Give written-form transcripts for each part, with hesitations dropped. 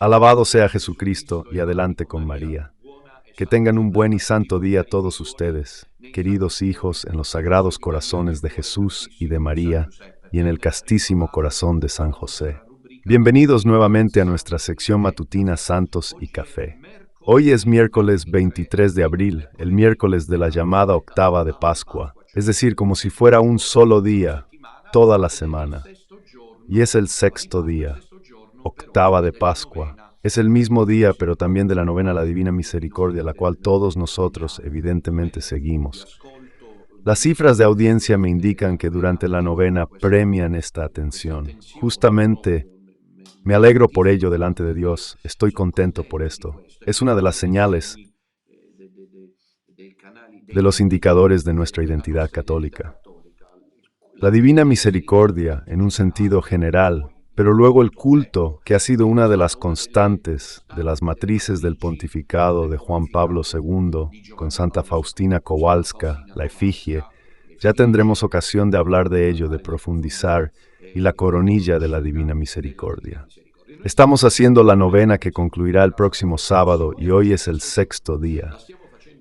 Alabado sea Jesucristo y adelante con María. Que tengan un buen y santo día todos ustedes, queridos hijos, en los sagrados corazones de Jesús y de María, y en el castísimo corazón de San José. Bienvenidos nuevamente a nuestra sección matutina Santos y Café. Hoy es miércoles 23 de abril, el miércoles de la llamada octava de Pascua, es decir, como si fuera un solo día, toda la semana. Y es el sexto día, octava de Pascua. Es el mismo día, pero también de la novena a la Divina Misericordia, la cual todos nosotros evidentemente seguimos. Las cifras de audiencia me indican que durante la novena premian esta atención. Justamente me alegro por ello delante de Dios, estoy contento por esto. Es una de las señales de los indicadores de nuestra identidad católica. La Divina Misericordia, en un sentido general, pero luego el culto, que ha sido una de las constantes de las matrices del pontificado de Juan Pablo II, con Santa Faustina Kowalska, la efigie, ya tendremos ocasión de hablar de ello, de profundizar, y la coronilla de la Divina Misericordia. Estamos haciendo la novena que concluirá el próximo sábado y hoy es el sexto día.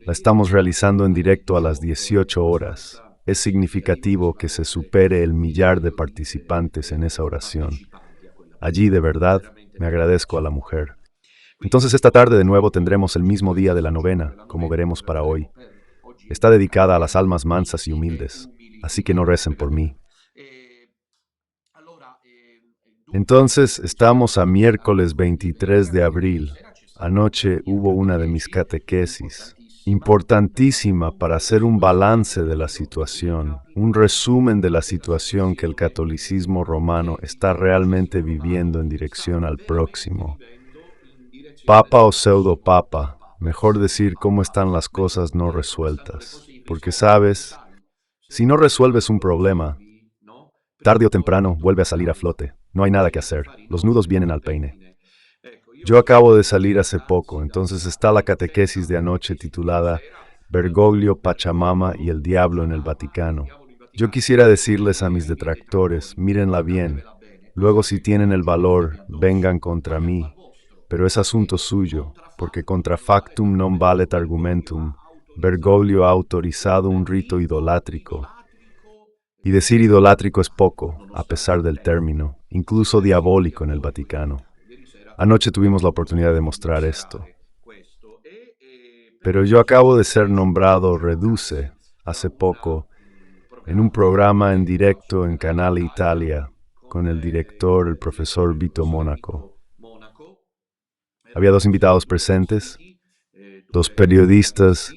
La estamos realizando en directo a las 18 horas. Es significativo que se supere el millar de participantes en esa oración. Allí, de verdad, me agradezco a la mujer. Entonces esta tarde de nuevo tendremos el mismo día de la novena, como veremos para hoy. Está dedicada a las almas mansas y humildes, así que no recen por mí. Entonces estamos a miércoles 23 de abril. Anoche hubo una de mis catequesis, importantísima para hacer un balance de la situación, un resumen de la situación que el catolicismo romano está realmente viviendo en dirección al próximo. Papa o pseudo-papa, mejor decir cómo están las cosas no resueltas, porque sabes, si no resuelves un problema, tarde o temprano vuelve a salir a flote. No hay nada que hacer. Los nudos vienen al peine. Yo acabo de salir hace poco, entonces está la catequesis de anoche titulada Bergoglio, Pachamama y el Diablo en el Vaticano. Yo quisiera decirles a mis detractores, mírenla bien. Luego si tienen el valor, vengan contra mí. Pero es asunto suyo, porque contra factum non valet argumentum. Bergoglio ha autorizado un rito idolátrico. Y decir idolátrico es poco, a pesar del término, incluso diabólico en el Vaticano. Anoche tuvimos la oportunidad de mostrar esto. Pero yo acabo de ser nombrado Reduce hace poco en un programa en directo en Canale Italia con el director, el profesor Vito Mónaco. Había dos invitados presentes, dos periodistas,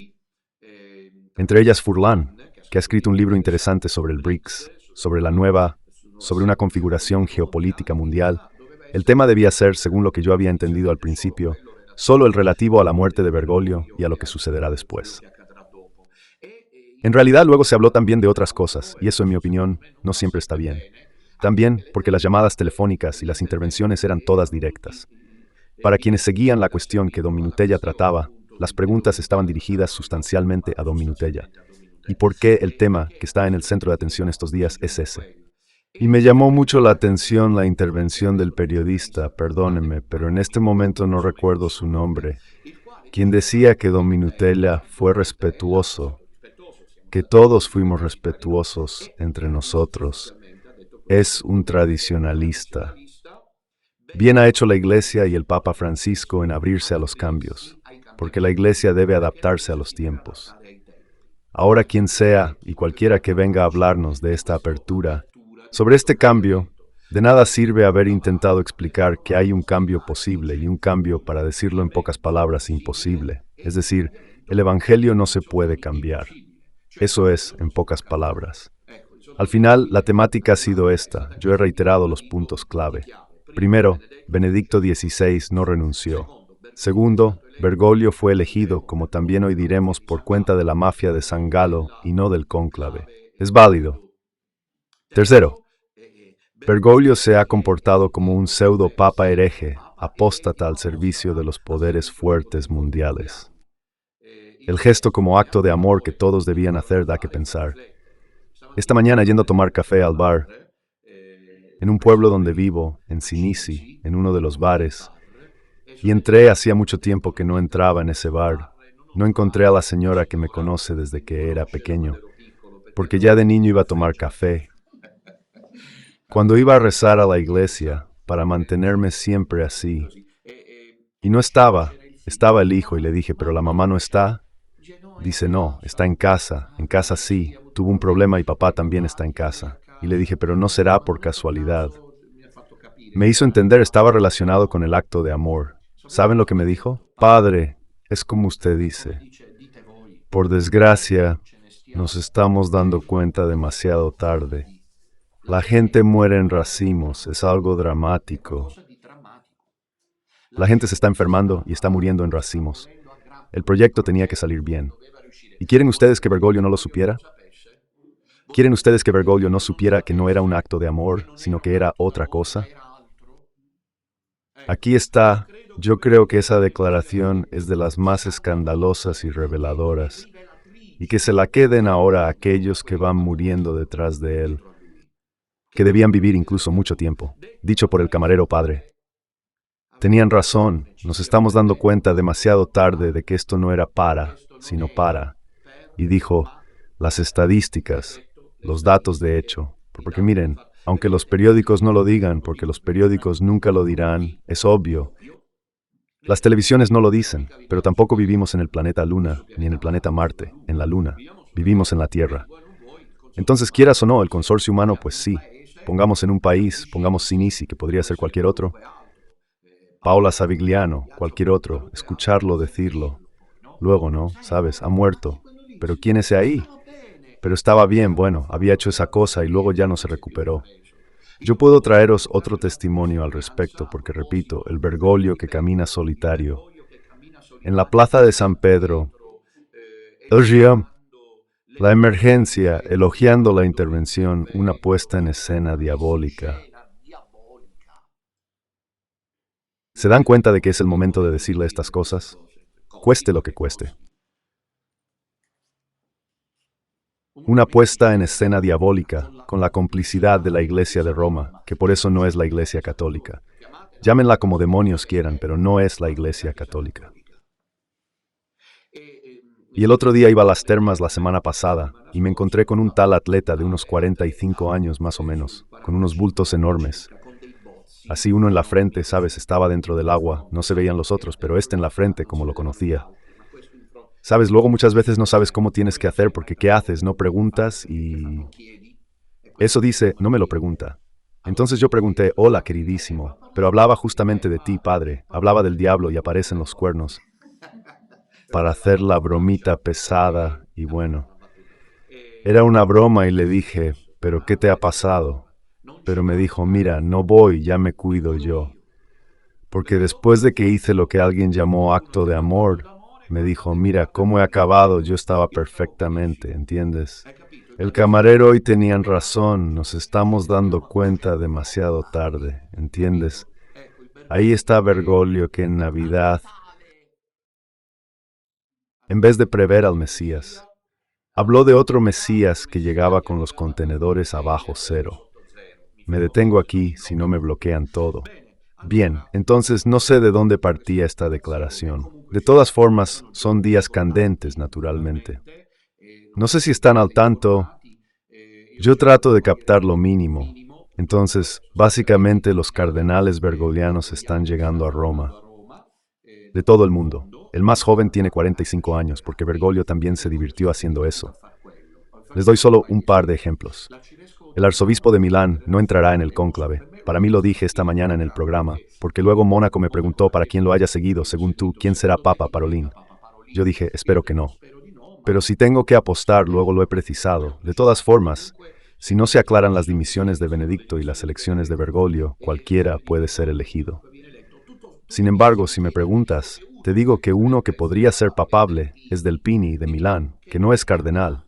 entre ellas Furlan, que ha escrito un libro interesante sobre el BRICS, sobre una configuración geopolítica mundial. El tema debía ser, según lo que yo había entendido al principio, solo el relativo a la muerte de Bergoglio y a lo que sucederá después. En realidad luego se habló también de otras cosas, y eso en mi opinión no siempre está bien. También porque las llamadas telefónicas y las intervenciones eran todas directas. Para quienes seguían la cuestión que Don Minutella trataba, las preguntas estaban dirigidas sustancialmente a Don Minutella. ¿Y por qué el tema que está en el centro de atención estos días es ese? Y me llamó mucho la atención la intervención del periodista, perdónenme, pero en este momento no recuerdo su nombre, quien decía que Don Minutella fue respetuoso, que todos fuimos respetuosos entre nosotros. Es un tradicionalista. Bien ha hecho la Iglesia y el Papa Francisco en abrirse a los cambios, porque la Iglesia debe adaptarse a los tiempos. Ahora quien sea y cualquiera que venga a hablarnos de esta apertura, sobre este cambio, de nada sirve haber intentado explicar que hay un cambio posible y un cambio, para decirlo en pocas palabras, imposible. Es decir, el Evangelio no se puede cambiar. Eso es, en pocas palabras. Al final, la temática ha sido esta. Yo he reiterado los puntos clave. Primero, Benedicto XVI no renunció. Segundo, Bergoglio fue elegido, como también hoy diremos, por cuenta de la mafia de San Galo y no del cónclave. Es válido. Tercero, Bergoglio se ha comportado como un pseudo-papa hereje, apóstata al servicio de los poderes fuertes mundiales. El gesto como acto de amor que todos debían hacer da que pensar. Esta mañana, yendo a tomar café al bar, en un pueblo donde vivo, en Sinisi, en uno de los bares, Y entré, hacía mucho tiempo que no entraba en ese bar. No encontré a la señora que me conoce desde que era pequeño, porque ya de niño iba a tomar café. Cuando iba a rezar a la iglesia, para mantenerme siempre así. Y no estaba el hijo y le dije, pero la mamá no está. Dice, no, está en casa sí, tuvo un problema y papá también está en casa. Y le dije, pero no será por casualidad. Me hizo entender, estaba relacionado con el acto de amor. ¿Saben lo que me dijo? Padre, es como usted dice. Por desgracia, nos estamos dando cuenta demasiado tarde. La gente muere en racimos, es algo dramático. La gente se está enfermando y está muriendo en racimos. El proyecto tenía que salir bien. ¿Y quieren ustedes que Bergoglio no lo supiera? ¿Quieren ustedes que Bergoglio no supiera que no era un acto de amor, sino que era otra cosa? Aquí está. Yo creo que esa declaración es de las más escandalosas y reveladoras, y que se la queden ahora aquellos que van muriendo detrás de él, que debían vivir incluso mucho tiempo. Dicho por el camarero padre. Tenían razón, nos estamos dando cuenta demasiado tarde de que esto no era para, sino para. Y dijo, las estadísticas, los datos de hecho, porque miren, aunque los periódicos no lo digan, porque los periódicos nunca lo dirán, es obvio. Las televisiones no lo dicen, pero tampoco vivimos en el planeta Luna, ni en el planeta Marte, en la Luna. Vivimos en la Tierra. Entonces, quieras o no, el consorcio humano, pues sí. Pongamos en un país, pongamos Sinisi, que podría ser cualquier otro. Paola Savigliano, cualquier otro, escucharlo decirlo. Luego, ¿no? Sabes, ha muerto. Pero ¿quién es ahí? Pero estaba bien, bueno, había hecho esa cosa y luego ya no se recuperó. Yo puedo traeros otro testimonio al respecto, porque repito, el Bergoglio que camina solitario. En la plaza de San Pedro, la emergencia, elogiando la intervención, una puesta en escena diabólica. ¿Se dan cuenta de que es el momento de decirle estas cosas? Cueste lo que cueste. Una puesta en escena diabólica, con la complicidad de la Iglesia de Roma, que por eso no es la Iglesia católica. Llámenla como demonios quieran, pero no es la Iglesia católica. Y el otro día iba a las termas la semana pasada, y me encontré con un tal atleta de unos 45 años más o menos, con unos bultos enormes. Así uno en la frente, sabes, estaba dentro del agua, no se veían los otros, pero este en la frente, como lo conocía. Sabes, luego muchas veces no sabes cómo tienes que hacer porque ¿qué haces? No preguntas y... Eso dice, no me lo pregunta. Entonces yo pregunté, hola queridísimo, pero hablaba justamente de ti, padre, hablaba del diablo y aparecen los cuernos. Para hacer la bromita pesada y bueno. Era una broma y le dije, ¿pero qué te ha pasado? Pero me dijo, mira, no voy, ya me cuido yo. Porque después de que hice lo que alguien llamó acto de amor, me dijo, mira, cómo he acabado, yo estaba perfectamente, ¿entiendes? El camarero y tenían razón, nos estamos dando cuenta demasiado tarde, ¿entiendes? Ahí está Bergoglio que en Navidad, en vez de prever al Mesías, habló de otro Mesías que llegaba con los contenedores abajo cero. Me detengo aquí si no me bloquean todo. Bien, entonces no sé de dónde partía esta declaración. De todas formas, son días candentes, naturalmente. No sé si están al tanto. Yo trato de captar lo mínimo. Entonces, básicamente los cardenales bergoglianos están llegando a Roma. De todo el mundo. El más joven tiene 45 años, porque Bergoglio también se divirtió haciendo eso. Les doy solo un par de ejemplos. El arzobispo de Milán no entrará en el cónclave. Para mí lo dije esta mañana en el programa, porque luego Mónaco me preguntó para quien lo haya seguido, según tú, ¿quién será Papa Parolín? Yo dije, espero que no. Pero si tengo que apostar, luego lo he precisado. De todas formas, si no se aclaran las dimisiones de Benedicto y las elecciones de Bergoglio, cualquiera puede ser elegido. Sin embargo, si me preguntas, te digo que uno que podría ser papable es Del Pini de Milán, que no es cardenal.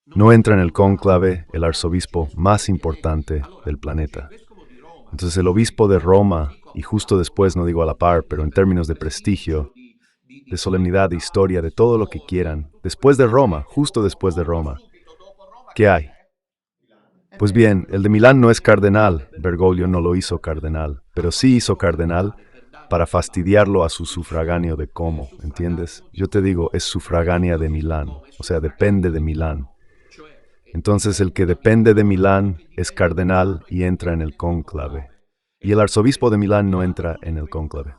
No entra en el cónclave el arzobispo más importante del planeta. Entonces el obispo de Roma, y justo después, no digo a la par, pero en términos de prestigio, de solemnidad, de historia, de todo lo que quieran, después de Roma, justo después de Roma, ¿qué hay? Pues bien, el de Milán no es cardenal, Bergoglio no lo hizo cardenal, pero sí hizo cardenal para fastidiarlo a su sufragáneo de Como, ¿entiendes? Yo te digo, es sufragánea de Milán, o sea, depende de Milán. Entonces el que depende de Milán es cardenal y entra en el cónclave. Y el arzobispo de Milán no entra en el cónclave.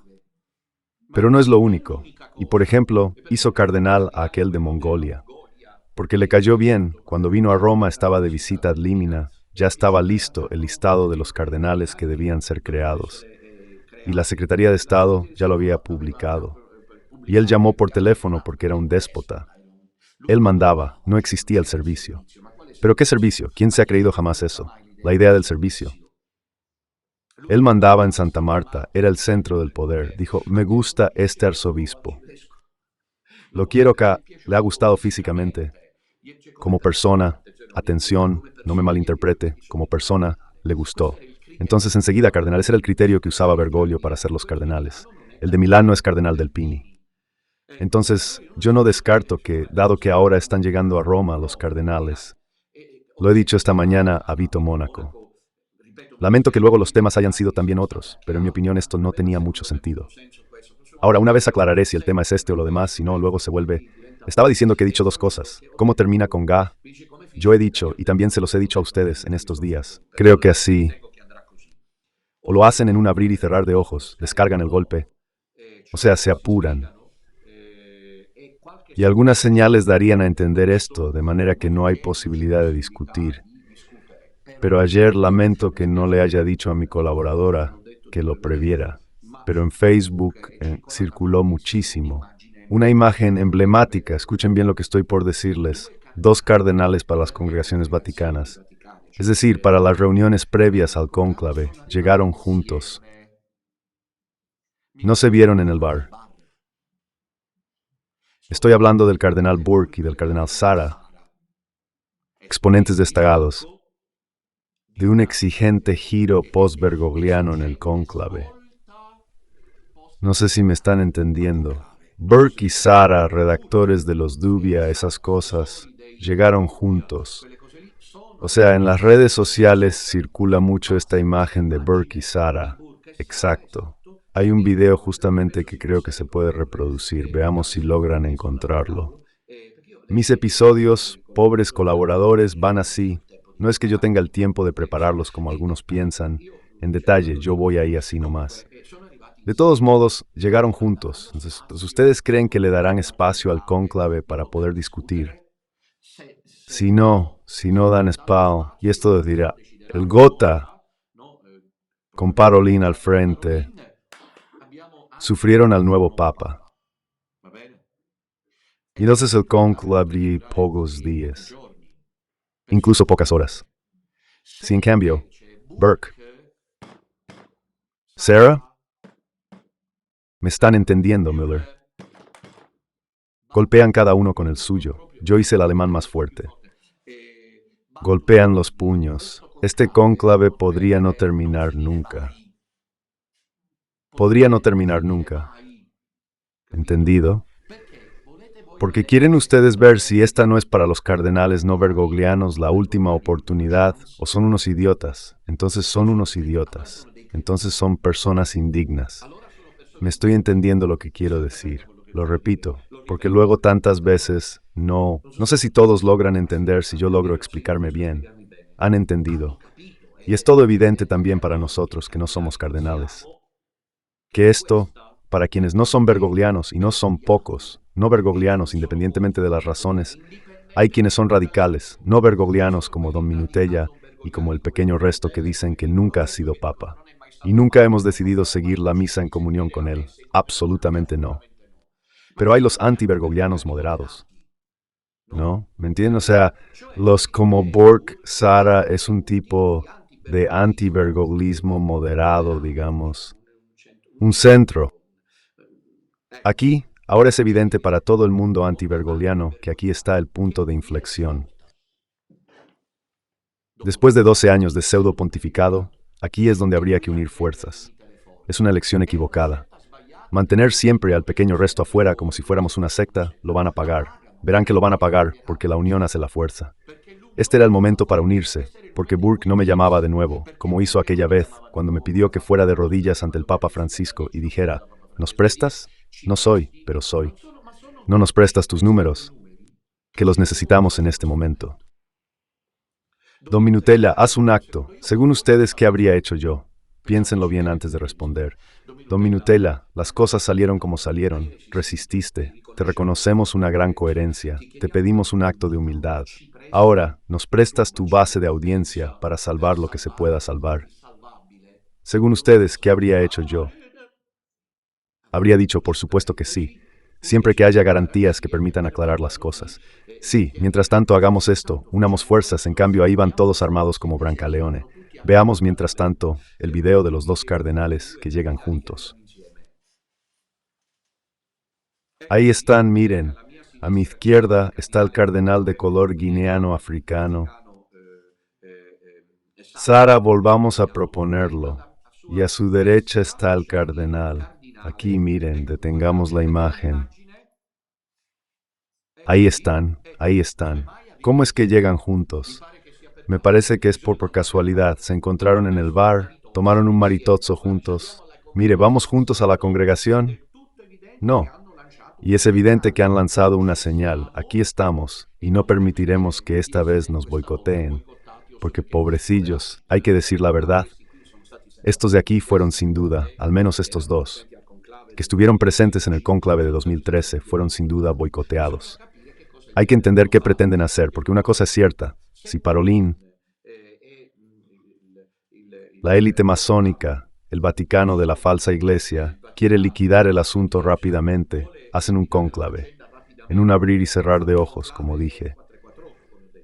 Pero no es lo único. Y por ejemplo, hizo cardenal a aquel de Mongolia, porque le cayó bien. Cuando vino a Roma estaba de visita ad limina, ya estaba listo el listado de los cardenales que debían ser creados. Y la Secretaría de Estado ya lo había publicado. Y él llamó por teléfono porque era un déspota. Él mandaba, no existía el servicio. ¿Pero qué servicio? ¿Quién se ha creído jamás eso? La idea del servicio. Él mandaba en Santa Marta, era el centro del poder. Dijo, me gusta este arzobispo. Lo quiero acá, le ha gustado físicamente. Como persona, atención, no me malinterprete, como persona, le gustó. Entonces enseguida cardenal, ese era el criterio que usaba Bergoglio para ser los cardenales. El de Milán no es cardenal del Pini. Entonces, yo no descarto que, dado que ahora están llegando a Roma los cardenales, lo he dicho esta mañana a Vito Mónaco. Lamento que luego los temas hayan sido también otros, pero en mi opinión esto no tenía mucho sentido. Ahora, una vez aclararé si el tema es este o lo demás, si no, luego se vuelve... Estaba diciendo que he dicho dos cosas. ¿Cómo termina con Ga? Yo he dicho, y también se los he dicho a ustedes en estos días. Creo que así... O lo hacen en un abrir y cerrar de ojos, descargan el golpe. O sea, se apuran. Y algunas señales darían a entender esto, de manera que no hay posibilidad de discutir. Pero ayer lamento que no le haya dicho a mi colaboradora que lo previera. Pero en Facebook circuló muchísimo. Una imagen emblemática, escuchen bien lo que estoy por decirles. 2 cardenales para las congregaciones vaticanas. Es decir, para las reuniones previas al cónclave, llegaron juntos. No se vieron en el bar. Estoy hablando del cardenal Burke y del cardenal Sara, exponentes destacados de un exigente giro post-bergogliano en el cónclave. No sé si me están entendiendo. Burke y Sara, redactores de los Dubia, esas cosas, llegaron juntos. O sea, en las redes sociales circula mucho esta imagen de Burke y Sara. Exacto. Hay un video justamente que creo que se puede reproducir. Veamos si logran encontrarlo. Mis episodios, pobres colaboradores, van así. No es que yo tenga el tiempo de prepararlos como algunos piensan. En detalle, yo voy ahí así nomás. De todos modos, llegaron juntos. Entonces, ¿ustedes creen que le darán espacio al cónclave para poder discutir? Si no dan espacio, y esto dirá, el Gotha, con Parolin al frente, sufrieron al nuevo Papa. Y entonces el cónclave pocos días, incluso pocas horas. Si en cambio, Burke, Sarah, me están entendiendo, Müller. Golpean cada uno con el suyo. Yo hice el alemán más fuerte. Golpean los puños. Este cónclave podría no terminar nunca. Podría no terminar nunca. ¿Entendido? Porque quieren ustedes ver si esta no es para los cardenales no bergoglianos la última oportunidad, o son unos idiotas. Entonces son unos idiotas. Entonces son personas indignas. Me estoy entendiendo lo que quiero decir. Lo repito, porque luego tantas veces no sé si todos logran entender, si yo logro explicarme bien. Han entendido. Y es todo evidente también para nosotros que no somos cardenales. Que esto, para quienes no son bergoglianos, y no son pocos, no bergoglianos independientemente de las razones, hay quienes son radicales, no bergoglianos como Don Minutella y como el pequeño resto que dicen que nunca ha sido papa. Y nunca hemos decidido seguir la misa en comunión con él. Absolutamente no. Pero hay los anti-bergoglianos moderados. ¿No? ¿Me entienden? O sea, los como Burke, Sara, es un tipo de anti-bergoglismo moderado, digamos. Un centro. Aquí, ahora es evidente para todo el mundo anti-bergogliano que aquí está el punto de inflexión. Después de 12 años de pseudo-pontificado, aquí es donde habría que unir fuerzas. Es una elección equivocada. Mantener siempre al pequeño resto afuera como si fuéramos una secta, lo van a pagar. Verán que lo van a pagar porque la unión hace la fuerza. Este era el momento para unirse, porque Burke no me llamaba de nuevo, como hizo aquella vez, cuando me pidió que fuera de rodillas ante el Papa Francisco y dijera, ¿nos prestas? No soy, pero soy. No nos prestas tus números, que los necesitamos en este momento. Don Minutella, haz un acto. Según ustedes, ¿qué habría hecho yo? Piénsenlo bien antes de responder. Don Minutella, las cosas salieron como salieron. Resististe. Te reconocemos una gran coherencia. Te pedimos un acto de humildad. Ahora, nos prestas tu base de audiencia para salvar lo que se pueda salvar. Según ustedes, ¿qué habría hecho yo? Habría dicho, por supuesto que sí, siempre que haya garantías que permitan aclarar las cosas. Sí, mientras tanto hagamos esto, unamos fuerzas, en cambio ahí van todos armados como Brancaleone. Veamos mientras tanto el video de los dos cardenales que llegan juntos. Ahí están, miren. A mi izquierda está el cardenal de color guineano-africano. Sara, volvamos a proponerlo. Y a su derecha está el cardenal. Aquí, miren, detengamos la imagen. Ahí están, ahí están. ¿Cómo es que llegan juntos? Me parece que es por casualidad. Se encontraron en el bar, tomaron un maritozzo juntos. Mire, ¿vamos juntos a la congregación? No. Y es evidente que han lanzado una señal. Aquí estamos, y no permitiremos que esta vez nos boicoteen. Porque pobrecillos, hay que decir la verdad. Estos de aquí fueron sin duda, al menos estos dos, que estuvieron presentes en el cónclave de 2013, fueron sin duda boicoteados. Hay que entender qué pretenden hacer, porque una cosa es cierta. Si Parolin, la élite masónica, el Vaticano de la falsa iglesia, quiere liquidar el asunto rápidamente, hacen un cónclave, en un abrir y cerrar de ojos, como dije.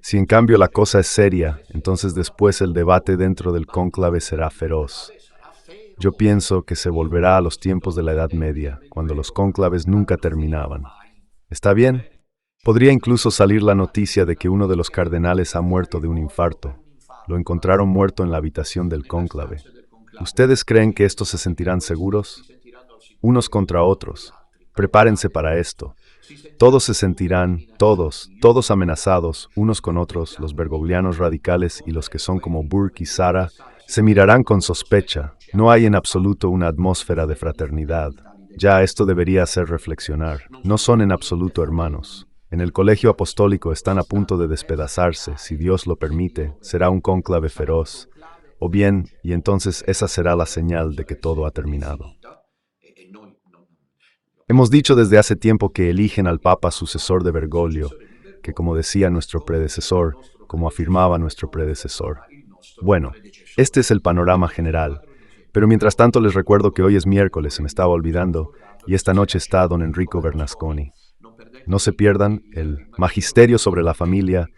Si en cambio la cosa es seria, entonces después el debate dentro del cónclave será feroz. Yo pienso que se volverá a los tiempos de la Edad Media, cuando los cónclaves nunca terminaban. ¿Está bien? Podría incluso salir la noticia de que uno de los cardenales ha muerto de un infarto. Lo encontraron muerto en la habitación del cónclave. ¿Ustedes creen que estos se sentirán seguros? Unos contra otros. Prepárense para esto. Todos se sentirán, todos amenazados, unos con otros, los bergoglianos radicales y los que son como Burke y Sara, se mirarán con sospecha. No hay en absoluto una atmósfera de fraternidad. Ya esto debería hacer reflexionar. No son en absoluto hermanos. En el colegio apostólico están a punto de despedazarse, si Dios lo permite, será un cónclave feroz. O bien, y entonces esa será la señal de que todo ha terminado. Hemos dicho desde hace tiempo que eligen al Papa sucesor de Bergoglio, que como decía nuestro predecesor, como afirmaba nuestro predecesor. Bueno, este es el panorama general, pero mientras tanto les recuerdo que hoy es miércoles, se me estaba olvidando, y esta noche está don Enrico Bernasconi. No se pierdan el Magisterio sobre la familia.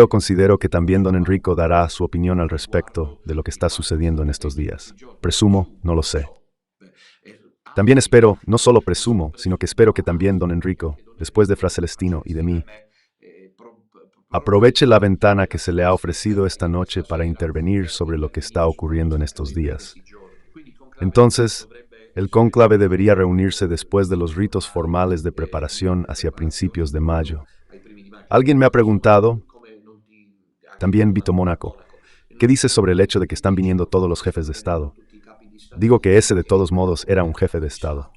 Considero que también don Enrico dará su opinión al respecto de lo que está sucediendo en estos días. Presumo, no lo sé. También espero, no solo presumo, sino que espero que también don Enrico, después de Fra Celestino y de mí, aproveche la ventana que se le ha ofrecido esta noche para intervenir sobre lo que está ocurriendo en estos días. Entonces, el cónclave debería reunirse después de los ritos formales de preparación hacia principios de mayo. Alguien me ha preguntado, también Vito Mónaco, ¿qué dices sobre el hecho de que están viniendo todos los jefes de Estado? Digo que ese de todos modos era un jefe de Estado.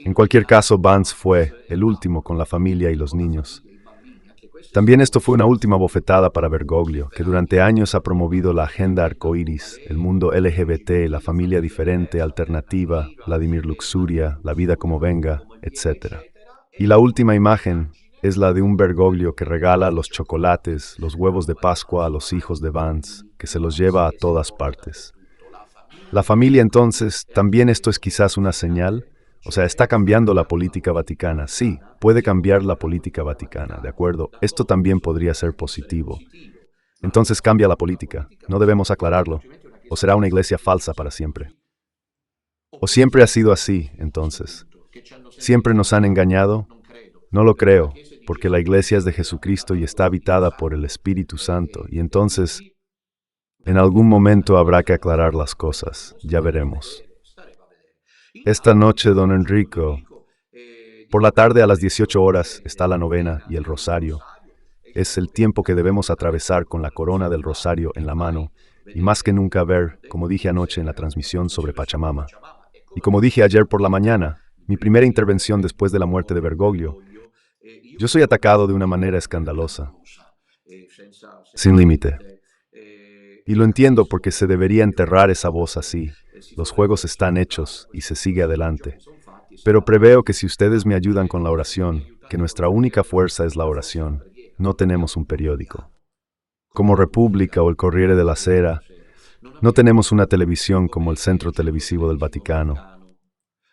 En cualquier caso, Vance fue el último con la familia y los niños. También esto fue una última bofetada para Bergoglio, que durante años ha promovido la agenda arcoíris, el mundo LGBT, la familia diferente, alternativa, Vladimir Luxuria, la vida como venga, etc. Y la última imagen es la de un Bergoglio que regala los chocolates, los huevos de Pascua a los hijos de Vance, que se los lleva a todas partes. La familia entonces, también esto es quizás una señal, o sea, está cambiando la política vaticana. Sí, puede cambiar la política vaticana, ¿de acuerdo? Esto también podría ser positivo. Entonces cambia la política, no debemos aclararlo, o será una iglesia falsa para siempre. ¿O siempre ha sido así, entonces? ¿Siempre nos han engañado? No lo creo, porque la iglesia es de Jesucristo y está habitada por el Espíritu Santo, y entonces, en algún momento habrá que aclarar las cosas, ya veremos. Esta noche, don Enrico, por la tarde a las 18 horas está la novena y el rosario. Es el tiempo que debemos atravesar con la corona del rosario en la mano y más que nunca ver, como dije anoche en la transmisión sobre Pachamama, y como dije ayer por la mañana, mi primera intervención después de la muerte de Bergoglio, yo soy atacado de una manera escandalosa, sin límite. Y lo entiendo porque se debería enterrar esa voz así. Los juegos están hechos y se sigue adelante. Pero preveo que si ustedes me ayudan con la oración, que nuestra única fuerza es la oración, no tenemos un periódico. Como República o el Corriere della Sera, no tenemos una televisión como el Centro Televisivo del Vaticano.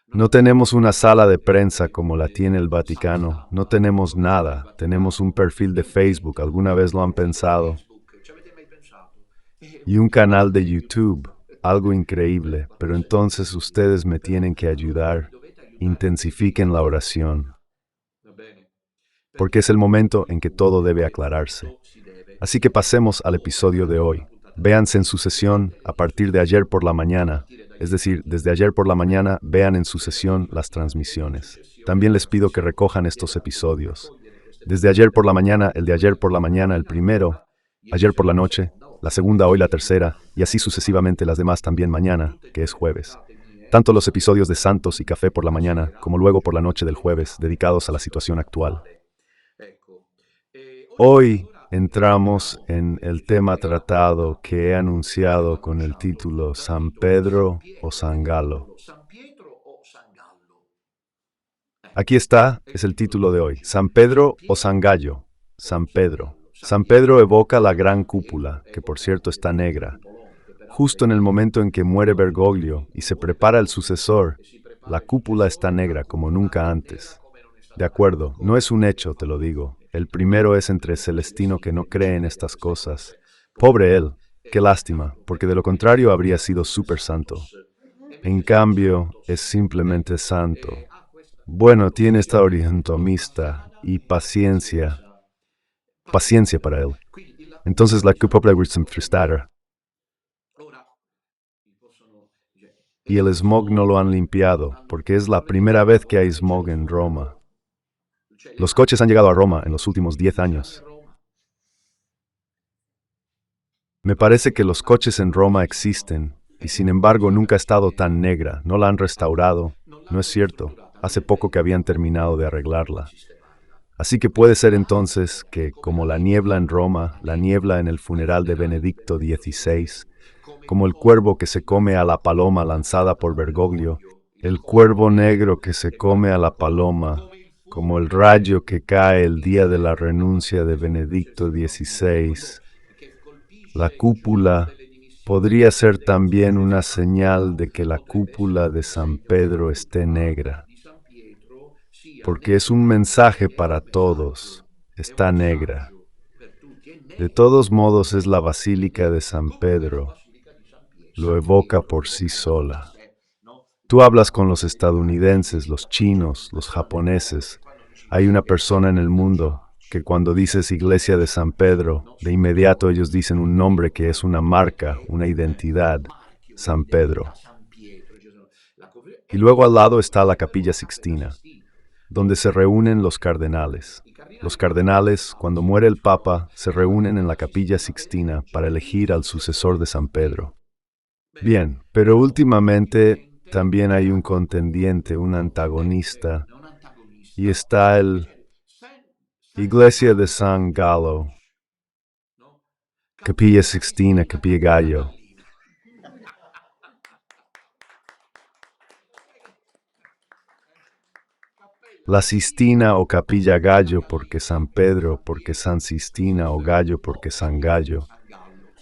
No tenemos una sala de prensa como la tiene el Vaticano. No tenemos nada. Tenemos un perfil de Facebook, ¿alguna vez lo han pensado? Y un canal de YouTube, algo increíble, pero entonces ustedes me tienen que ayudar. Intensifiquen la oración, porque es el momento en que todo debe aclararse. Así que pasemos al episodio de hoy. Véanse en sucesión a partir de ayer por la mañana, es decir, desde ayer por la mañana vean en sucesión las transmisiones. También les pido que recojan estos episodios. Desde ayer por la mañana, el de ayer por la mañana, el primero, ayer por la noche, la segunda, hoy la tercera, y así sucesivamente las demás también mañana, que es jueves. Tanto los episodios de Santos y Café por la mañana, como luego por la noche del jueves, dedicados a la situación actual. Hoy entramos en el tema tratado que he anunciado con el título San Pedro o San Galo. Aquí está, es el título de hoy, San Pedro o San Gallo. San Pedro. San Pedro evoca la gran cúpula, que por cierto está negra. Justo en el momento en que muere Bergoglio y se prepara el sucesor, la cúpula está negra como nunca antes. De acuerdo, no es un hecho, te lo digo. El primero es entre Celestino que no cree en estas cosas. Pobre él, qué lástima, porque de lo contrario habría sido súper santo. En cambio, es simplemente santo. Bueno, tiene esta orientomista y paciencia. Paciencia para él. Entonces la cúpula es enfriada. Y el smog no lo han limpiado, porque es la primera vez que hay smog en Roma. Los coches han llegado a Roma en los últimos 10 años. Me parece que los coches en Roma existen, y sin embargo nunca ha estado tan negra, no la han restaurado. No es cierto, hace poco que habían terminado de arreglarla. Así que puede ser entonces que, como la niebla en Roma, la niebla en el funeral de Benedicto XVI, como el cuervo que se come a la paloma lanzada por Bergoglio, el cuervo negro que se come a la paloma, como el rayo que cae el día de la renuncia de Benedicto XVI. La cúpula podría ser también una señal de que la cúpula de San Pedro esté negra, porque es un mensaje para todos, está negra. De todos modos es la Basílica de San Pedro, lo evoca por sí sola. Tú hablas con los estadounidenses, los chinos, los japoneses. Hay una persona en el mundo que cuando dices Iglesia de San Pedro, de inmediato ellos dicen un nombre que es una marca, una identidad, San Pedro. Y luego al lado está la Capilla Sixtina, donde se reúnen los cardenales. Los cardenales, cuando muere el Papa, se reúnen en la Capilla Sixtina para elegir al sucesor de San Pedro. Bien, pero últimamente también hay un contendiente, un antagonista, y está el Iglesia de San Galo, Capilla Sixtina, Capilla Gallo. La Sistina o Capilla Gallo porque San Pedro, porque San Sistina o Gallo porque San Gallo.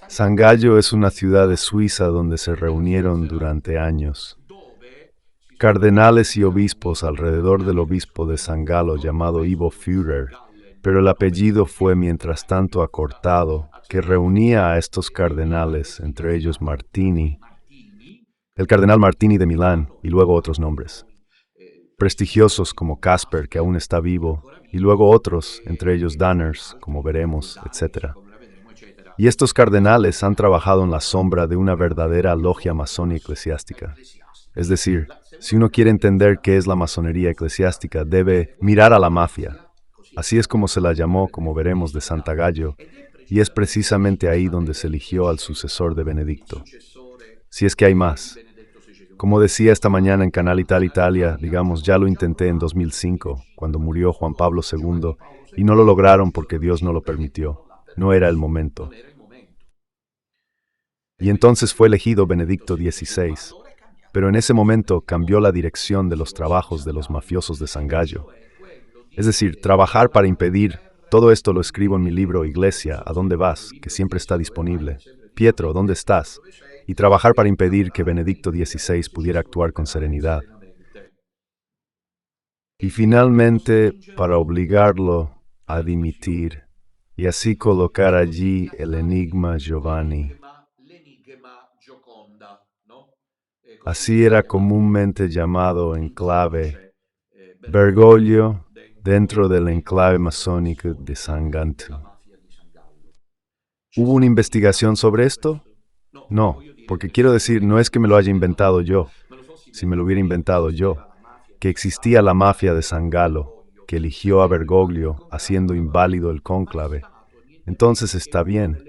San Gallo es una ciudad de Suiza donde se reunieron durante años cardenales y obispos alrededor del obispo de San Galo llamado Ivo Führer, pero el apellido fue mientras tanto acortado, que reunía a estos cardenales, entre ellos Martini, el cardenal Martini de Milán y luego otros nombres. Prestigiosos como Casper, que aún está vivo, y luego otros, entre ellos Danners, como veremos, etc. Y estos cardenales han trabajado en la sombra de una verdadera logia masónica eclesiástica. Es decir, si uno quiere entender qué es la masonería eclesiástica, debe mirar a la mafia. Así es como se la llamó, como veremos, de Sant'Agallio, y es precisamente ahí donde se eligió al sucesor de Benedicto. Si es que hay más. Como decía esta mañana en Canal Italia, digamos, ya lo intenté en 2005, cuando murió Juan Pablo II, y no lo lograron porque Dios no lo permitió. No era el momento. Y entonces fue elegido Benedicto XVI, pero en ese momento cambió la dirección de los trabajos de los mafiosos de San Gallo. Es decir, trabajar para impedir, todo esto lo escribo en mi libro Iglesia, ¿a dónde vas?, que siempre está disponible. Pietro, ¿dónde estás? Y trabajar para impedir que Benedicto XVI pudiera actuar con serenidad. Y finalmente, para obligarlo a dimitir, y así colocar allí el enigma Giovanni. Así era comúnmente llamado enclave Bergoglio dentro del enclave masónico de San Gallo. ¿Hubo una investigación sobre esto? No, porque quiero decir, no es que me lo haya inventado yo, si me lo hubiera inventado yo, que existía la mafia de San Gallo, que eligió a Bergoglio haciendo inválido el cónclave. Entonces está bien,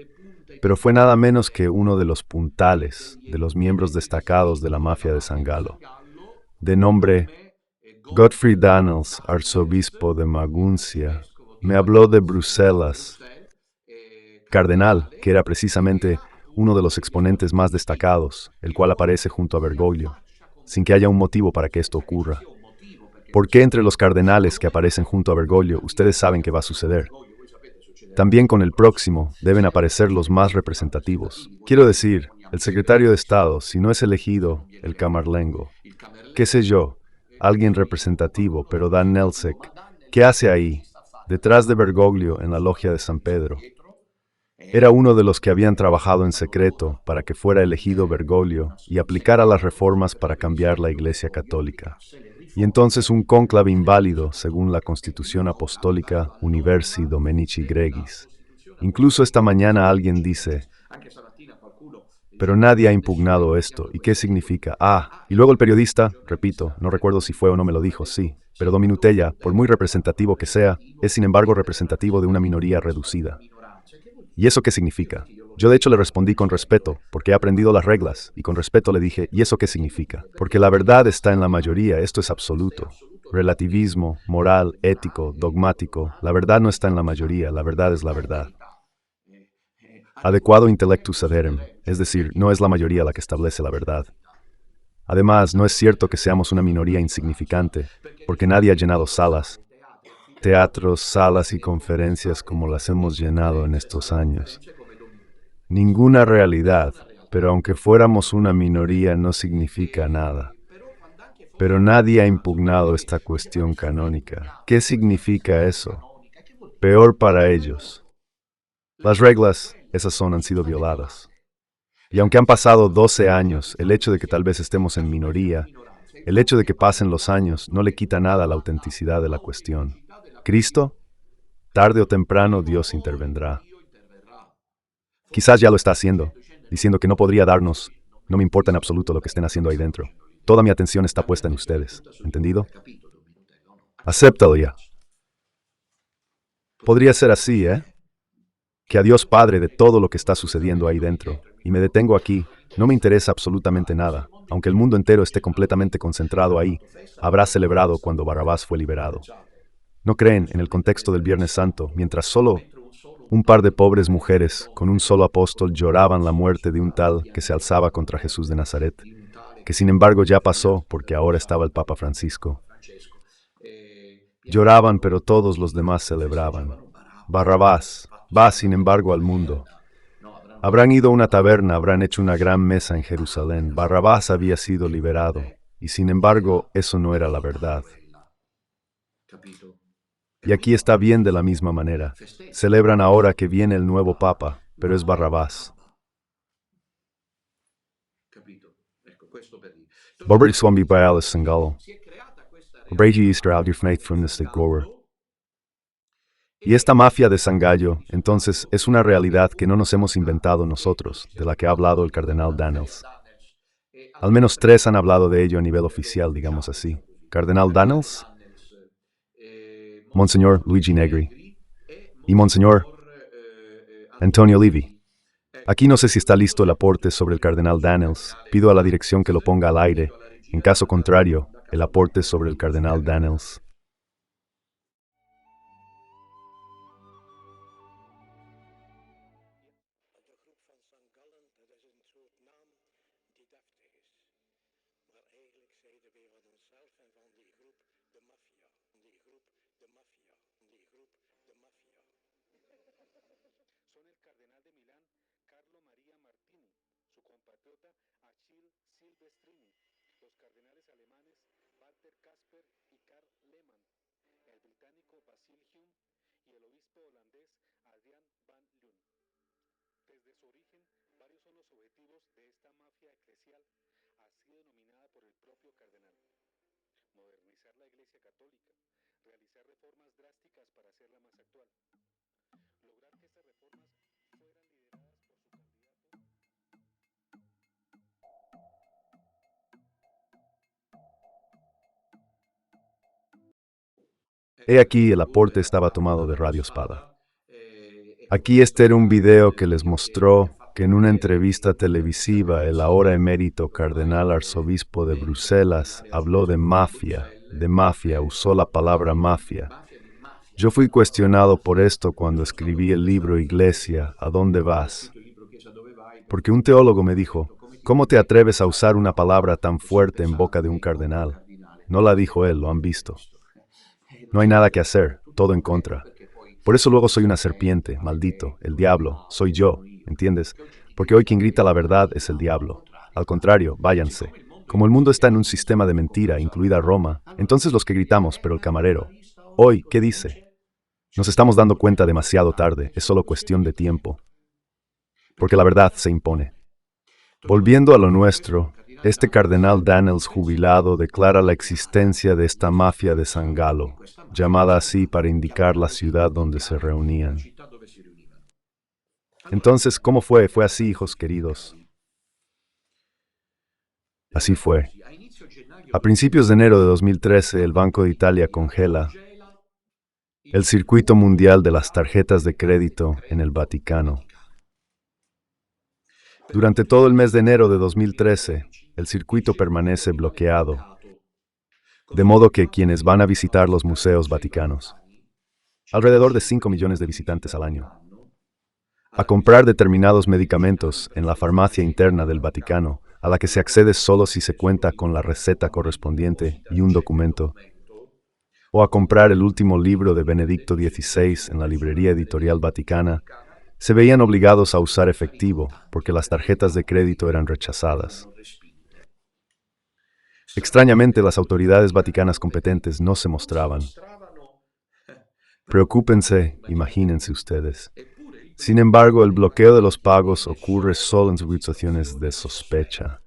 pero fue nada menos que uno de los puntales, de los miembros destacados de la mafia de San Gallo, de nombre Godfrey Daniels, arzobispo de Maguncia, me habló de Bruselas, cardenal, que era precisamente uno de los exponentes más destacados, el cual aparece junto a Bergoglio, sin que haya un motivo para que esto ocurra. ¿Por qué entre los cardenales que aparecen junto a Bergoglio ustedes saben que va a suceder? También con el próximo deben aparecer los más representativos. Quiero decir, el secretario de Estado, si no es elegido, el camarlengo. ¿Qué sé yo? Alguien representativo, pero Dan Nelsek, ¿qué hace ahí, detrás de Bergoglio en la logia de San Pedro? Era uno de los que habían trabajado en secreto para que fuera elegido Bergoglio y aplicara las reformas para cambiar la Iglesia Católica. Y entonces un cónclave inválido, según la Constitución Apostólica Universi Dominici Gregis. Incluso esta mañana alguien dice, pero nadie ha impugnado esto. ¿Y qué significa? Y luego el periodista, repito, no recuerdo si fue o no me lo dijo, sí, pero Dominutella, por muy representativo que sea, es sin embargo representativo de una minoría reducida. ¿Y eso qué significa? Yo de hecho le respondí con respeto, porque he aprendido las reglas, y con respeto le dije, ¿y eso qué significa? Porque la verdad está en la mayoría, esto es absoluto. Relativismo, moral, ético, dogmático, la verdad no está en la mayoría, la verdad es la verdad. Adequado intellectus aderem, es decir, no es la mayoría la que establece la verdad. Además, no es cierto que seamos una minoría insignificante, porque nadie ha llenado salas, teatros, salas y conferencias como las hemos llenado en estos años. Ninguna realidad, pero aunque fuéramos una minoría no significa nada. Pero nadie ha impugnado esta cuestión canónica. ¿Qué significa eso? Peor para ellos. Las reglas, esas han sido violadas. Y aunque han pasado 12 años, el hecho de que tal vez estemos en minoría, el hecho de que pasen los años no le quita nada a la autenticidad de la cuestión. Cristo, tarde o temprano Dios intervendrá. Quizás ya lo está haciendo, diciendo que no podría darnos, no me importa en absoluto lo que estén haciendo ahí dentro. Toda mi atención está puesta en ustedes, ¿entendido? Acéptalo ya. Podría ser así, ¿eh? Que a Dios Padre de todo lo que está sucediendo ahí dentro, y me detengo aquí, no me interesa absolutamente nada, aunque el mundo entero esté completamente concentrado ahí, habrá celebrado cuando Barrabás fue liberado. ¿No creen en el contexto del Viernes Santo, mientras solo un par de pobres mujeres con un solo apóstol lloraban la muerte de un tal que se alzaba contra Jesús de Nazaret, que sin embargo ya pasó porque ahora estaba el Papa Francisco? Lloraban, pero todos los demás celebraban. Barrabás va, sin embargo, al mundo. Habrán ido a una taberna, habrán hecho una gran mesa en Jerusalén. Barrabás había sido liberado, y sin embargo, eso no era la verdad. Y aquí está bien de la misma manera. Celebran ahora que viene el nuevo Papa, pero es Barrabás. Barbara Swambi Bayalas Sangalo. Brady Easter out your faithfulness de Gower. Y esta mafia de San Gallo, entonces, es una realidad que no nos hemos inventado nosotros, de la que ha hablado el cardenal Daniels. Al menos 3 han hablado de ello a nivel oficial, digamos así. ¿Cardenal Daniels? Monseñor Luigi Negri y Monseñor Antonio Levi. Aquí no sé si está listo el aporte sobre el cardenal Danels. Pido a la dirección que lo ponga al aire. En caso contrario, el aporte sobre el cardenal Danels. He aquí el aporte estaba tomado de Radio Espada. Aquí este era un video que les mostró que en una entrevista televisiva el ahora emérito cardenal arzobispo de Bruselas habló de mafia, usó la palabra mafia. Yo fui cuestionado por esto cuando escribí el libro Iglesia, ¿a dónde vas? Porque un teólogo me dijo, ¿cómo te atreves a usar una palabra tan fuerte en boca de un cardenal? No la dijo él, lo han visto. No hay nada que hacer, todo en contra. Por eso luego soy una serpiente, maldito, el diablo, soy yo, ¿entiendes? Porque hoy quien grita la verdad es el diablo. Al contrario, váyanse. Como el mundo está en un sistema de mentira, incluida Roma, entonces los que gritamos, pero el camarero. Hoy, ¿qué dice? Nos estamos dando cuenta demasiado tarde, es solo cuestión de tiempo. Porque la verdad se impone. Volviendo a lo nuestro, este cardenal Danels jubilado declara la existencia de esta mafia de San Galo, llamada así para indicar la ciudad donde se reunían. Entonces, ¿cómo fue? Fue así, hijos queridos. Así fue. A principios de enero de 2013, el Banco de Italia congela el circuito mundial de las tarjetas de crédito en el Vaticano. Durante todo el mes de enero de 2013, el circuito permanece bloqueado, de modo que quienes van a visitar los museos vaticanos, alrededor de 5 millones de visitantes al año, a comprar determinados medicamentos en la farmacia interna del Vaticano, a la que se accede solo si se cuenta con la receta correspondiente y un documento, o a comprar el último libro de Benedicto XVI en la librería editorial vaticana, se veían obligados a usar efectivo porque las tarjetas de crédito eran rechazadas. Extrañamente, las autoridades vaticanas competentes no se mostraban. Preocúpense, imagínense ustedes. Sin embargo, el bloqueo de los pagos ocurre solo en situaciones de sospecha.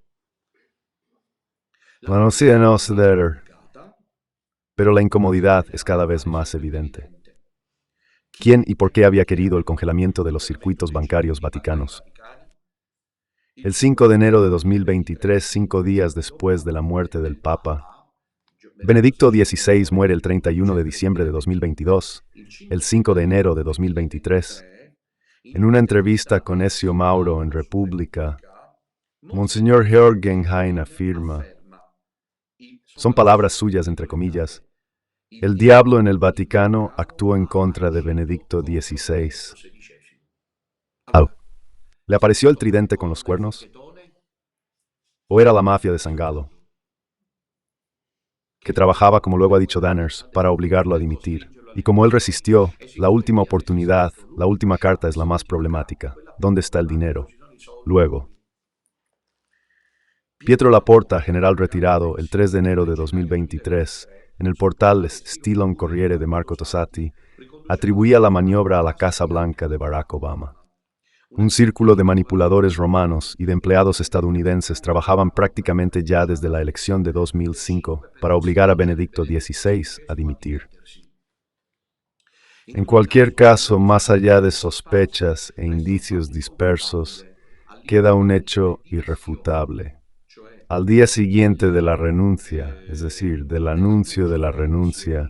Pero la incomodidad es cada vez más evidente. ¿Quién y por qué había querido el congelamiento de los circuitos bancarios vaticanos? El 5 de enero de 2023, 5 días después de la muerte del Papa, Benedicto XVI muere el 31 de diciembre de 2022, el 5 de enero de 2023. En una entrevista con Ezio Mauro en República, Monseñor Georgenhain afirma, son palabras suyas entre comillas, el diablo en el Vaticano actuó en contra de Benedicto XVI. ¿Le apareció el tridente con los cuernos? ¿O era la mafia de San Galo, que trabajaba, como luego ha dicho Danners, para obligarlo a dimitir? Y como él resistió, la última oportunidad, la última carta es la más problemática. ¿Dónde está el dinero? Luego, Pietro Laporta, general retirado, el 3 de enero de 2023, en el portal Stilon Corriere de Marco Tosatti, atribuía la maniobra a la Casa Blanca de Barack Obama. Un círculo de manipuladores romanos y de empleados estadounidenses trabajaban prácticamente ya desde la elección de 2005 para obligar a Benedicto XVI a dimitir. En cualquier caso, más allá de sospechas e indicios dispersos, queda un hecho irrefutable. Al día siguiente de la renuncia, es decir, del anuncio de la renuncia,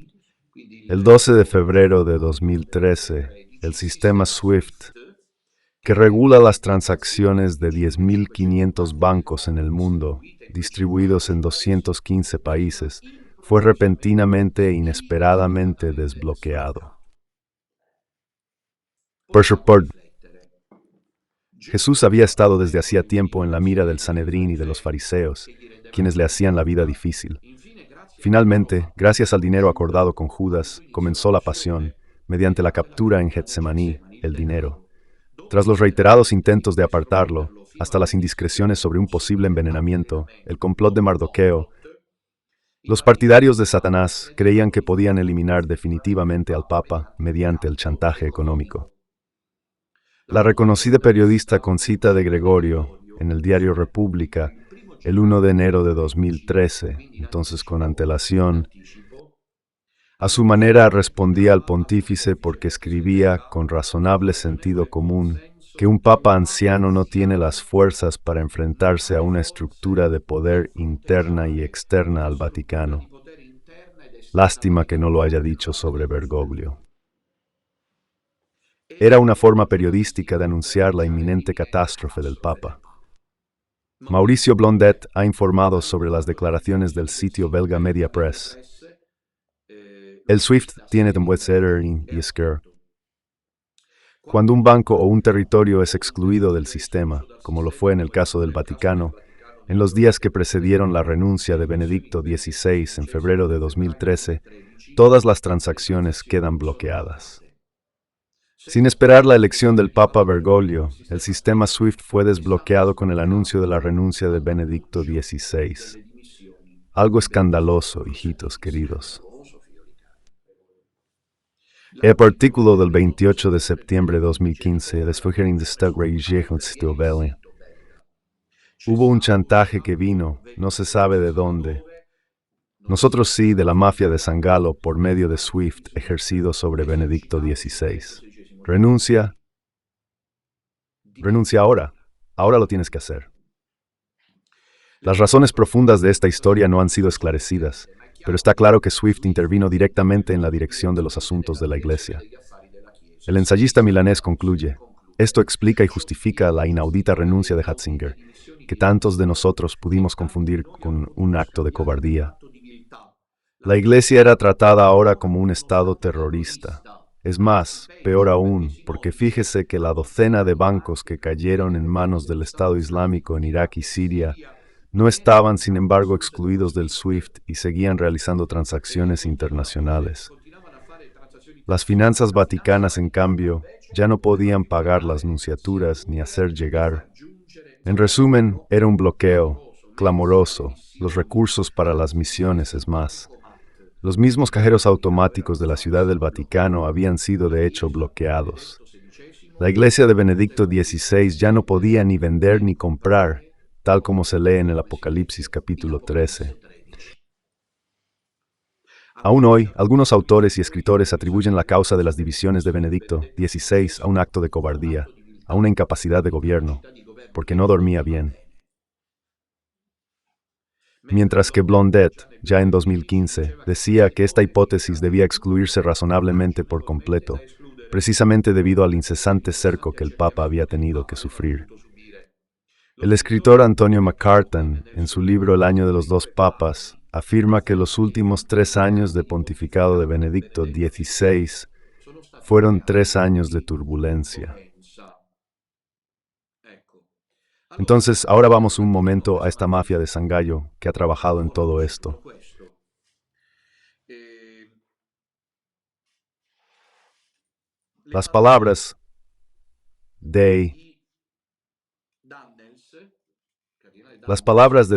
El 12 de febrero de 2013, el sistema SWIFT, que regula las transacciones de 10.500 bancos en el mundo, distribuidos en 215 países, fue repentinamente e inesperadamente desbloqueado. Jesús había estado desde hacía tiempo en la mira del Sanedrín y de los fariseos, quienes le hacían la vida difícil. Finalmente, gracias al dinero acordado con Judas, comenzó la pasión, mediante la captura en Getsemaní, el dinero. Tras los reiterados intentos de apartarlo, hasta las indiscreciones sobre un posible envenenamiento, el complot de Mardoqueo, los partidarios de Satanás creían que podían eliminar definitivamente al Papa mediante el chantaje económico. La reconocida periodista Concita de Gregorio, en el diario República, el 1 de enero de 2013, entonces con antelación, a su manera respondía al pontífice porque escribía con razonable sentido común que un papa anciano no tiene las fuerzas para enfrentarse a una estructura de poder interna y externa al Vaticano. Lástima que no lo haya dicho sobre Bergoglio. Era una forma periodística de anunciar la inminente catástrofe del Papa. Mauricio Blondet ha informado sobre las declaraciones del sitio belga Media Press. El SWIFT tiene un Wetzetter y Sker. Cuando un banco o un territorio es excluido del sistema, como lo fue en el caso del Vaticano, en los días que precedieron la renuncia de Benedicto XVI en febrero de 2013, todas las transacciones quedan bloqueadas. Sin esperar la elección del Papa Bergoglio, el sistema SWIFT fue desbloqueado con el anuncio de la renuncia de Benedicto XVI. Algo escandaloso, hijitos queridos. El artículo del 28 de septiembre de 2015 hubo un chantaje que vino, no se sabe de dónde. Nosotros sí, de la mafia de San Galo por medio de SWIFT ejercido sobre Benedicto XVI. Renuncia ahora. Ahora lo tienes que hacer. Las razones profundas de esta historia no han sido esclarecidas, pero está claro que SWIFT intervino directamente en la dirección de los asuntos de la Iglesia. El ensayista milanés concluye: esto explica y justifica la inaudita renuncia de Ratzinger, que tantos de nosotros pudimos confundir con un acto de cobardía. La Iglesia era tratada ahora como un Estado terrorista. Es más, peor aún, porque fíjese que la docena de bancos que cayeron en manos del Estado Islámico en Irak y Siria no estaban, sin embargo, excluidos del SWIFT y seguían realizando transacciones internacionales. Las finanzas vaticanas, en cambio, ya no podían pagar las nunciaturas ni hacer llegar. En resumen, era un bloqueo clamoroso, los recursos para las misiones es más. Los mismos cajeros automáticos de la Ciudad del Vaticano habían sido de hecho bloqueados. La Iglesia de Benedicto XVI ya no podía ni vender ni comprar, tal como se lee en el Apocalipsis capítulo 13. Aún hoy, algunos autores y escritores atribuyen la causa de las divisiones de Benedicto XVI a un acto de cobardía, a una incapacidad de gobierno, porque no dormía bien. Mientras que Blondet, ya en 2015, decía que esta hipótesis debía excluirse razonablemente por completo, precisamente debido al incesante cerco que el Papa había tenido que sufrir. El escritor Antonio McCartan, en su libro El año de los dos papas, afirma que los últimos 3 años de pontificado de Benedicto XVI fueron 3 años de turbulencia. Entonces, ahora vamos un momento a esta mafia de San Gallo que ha trabajado en todo esto. Las palabras de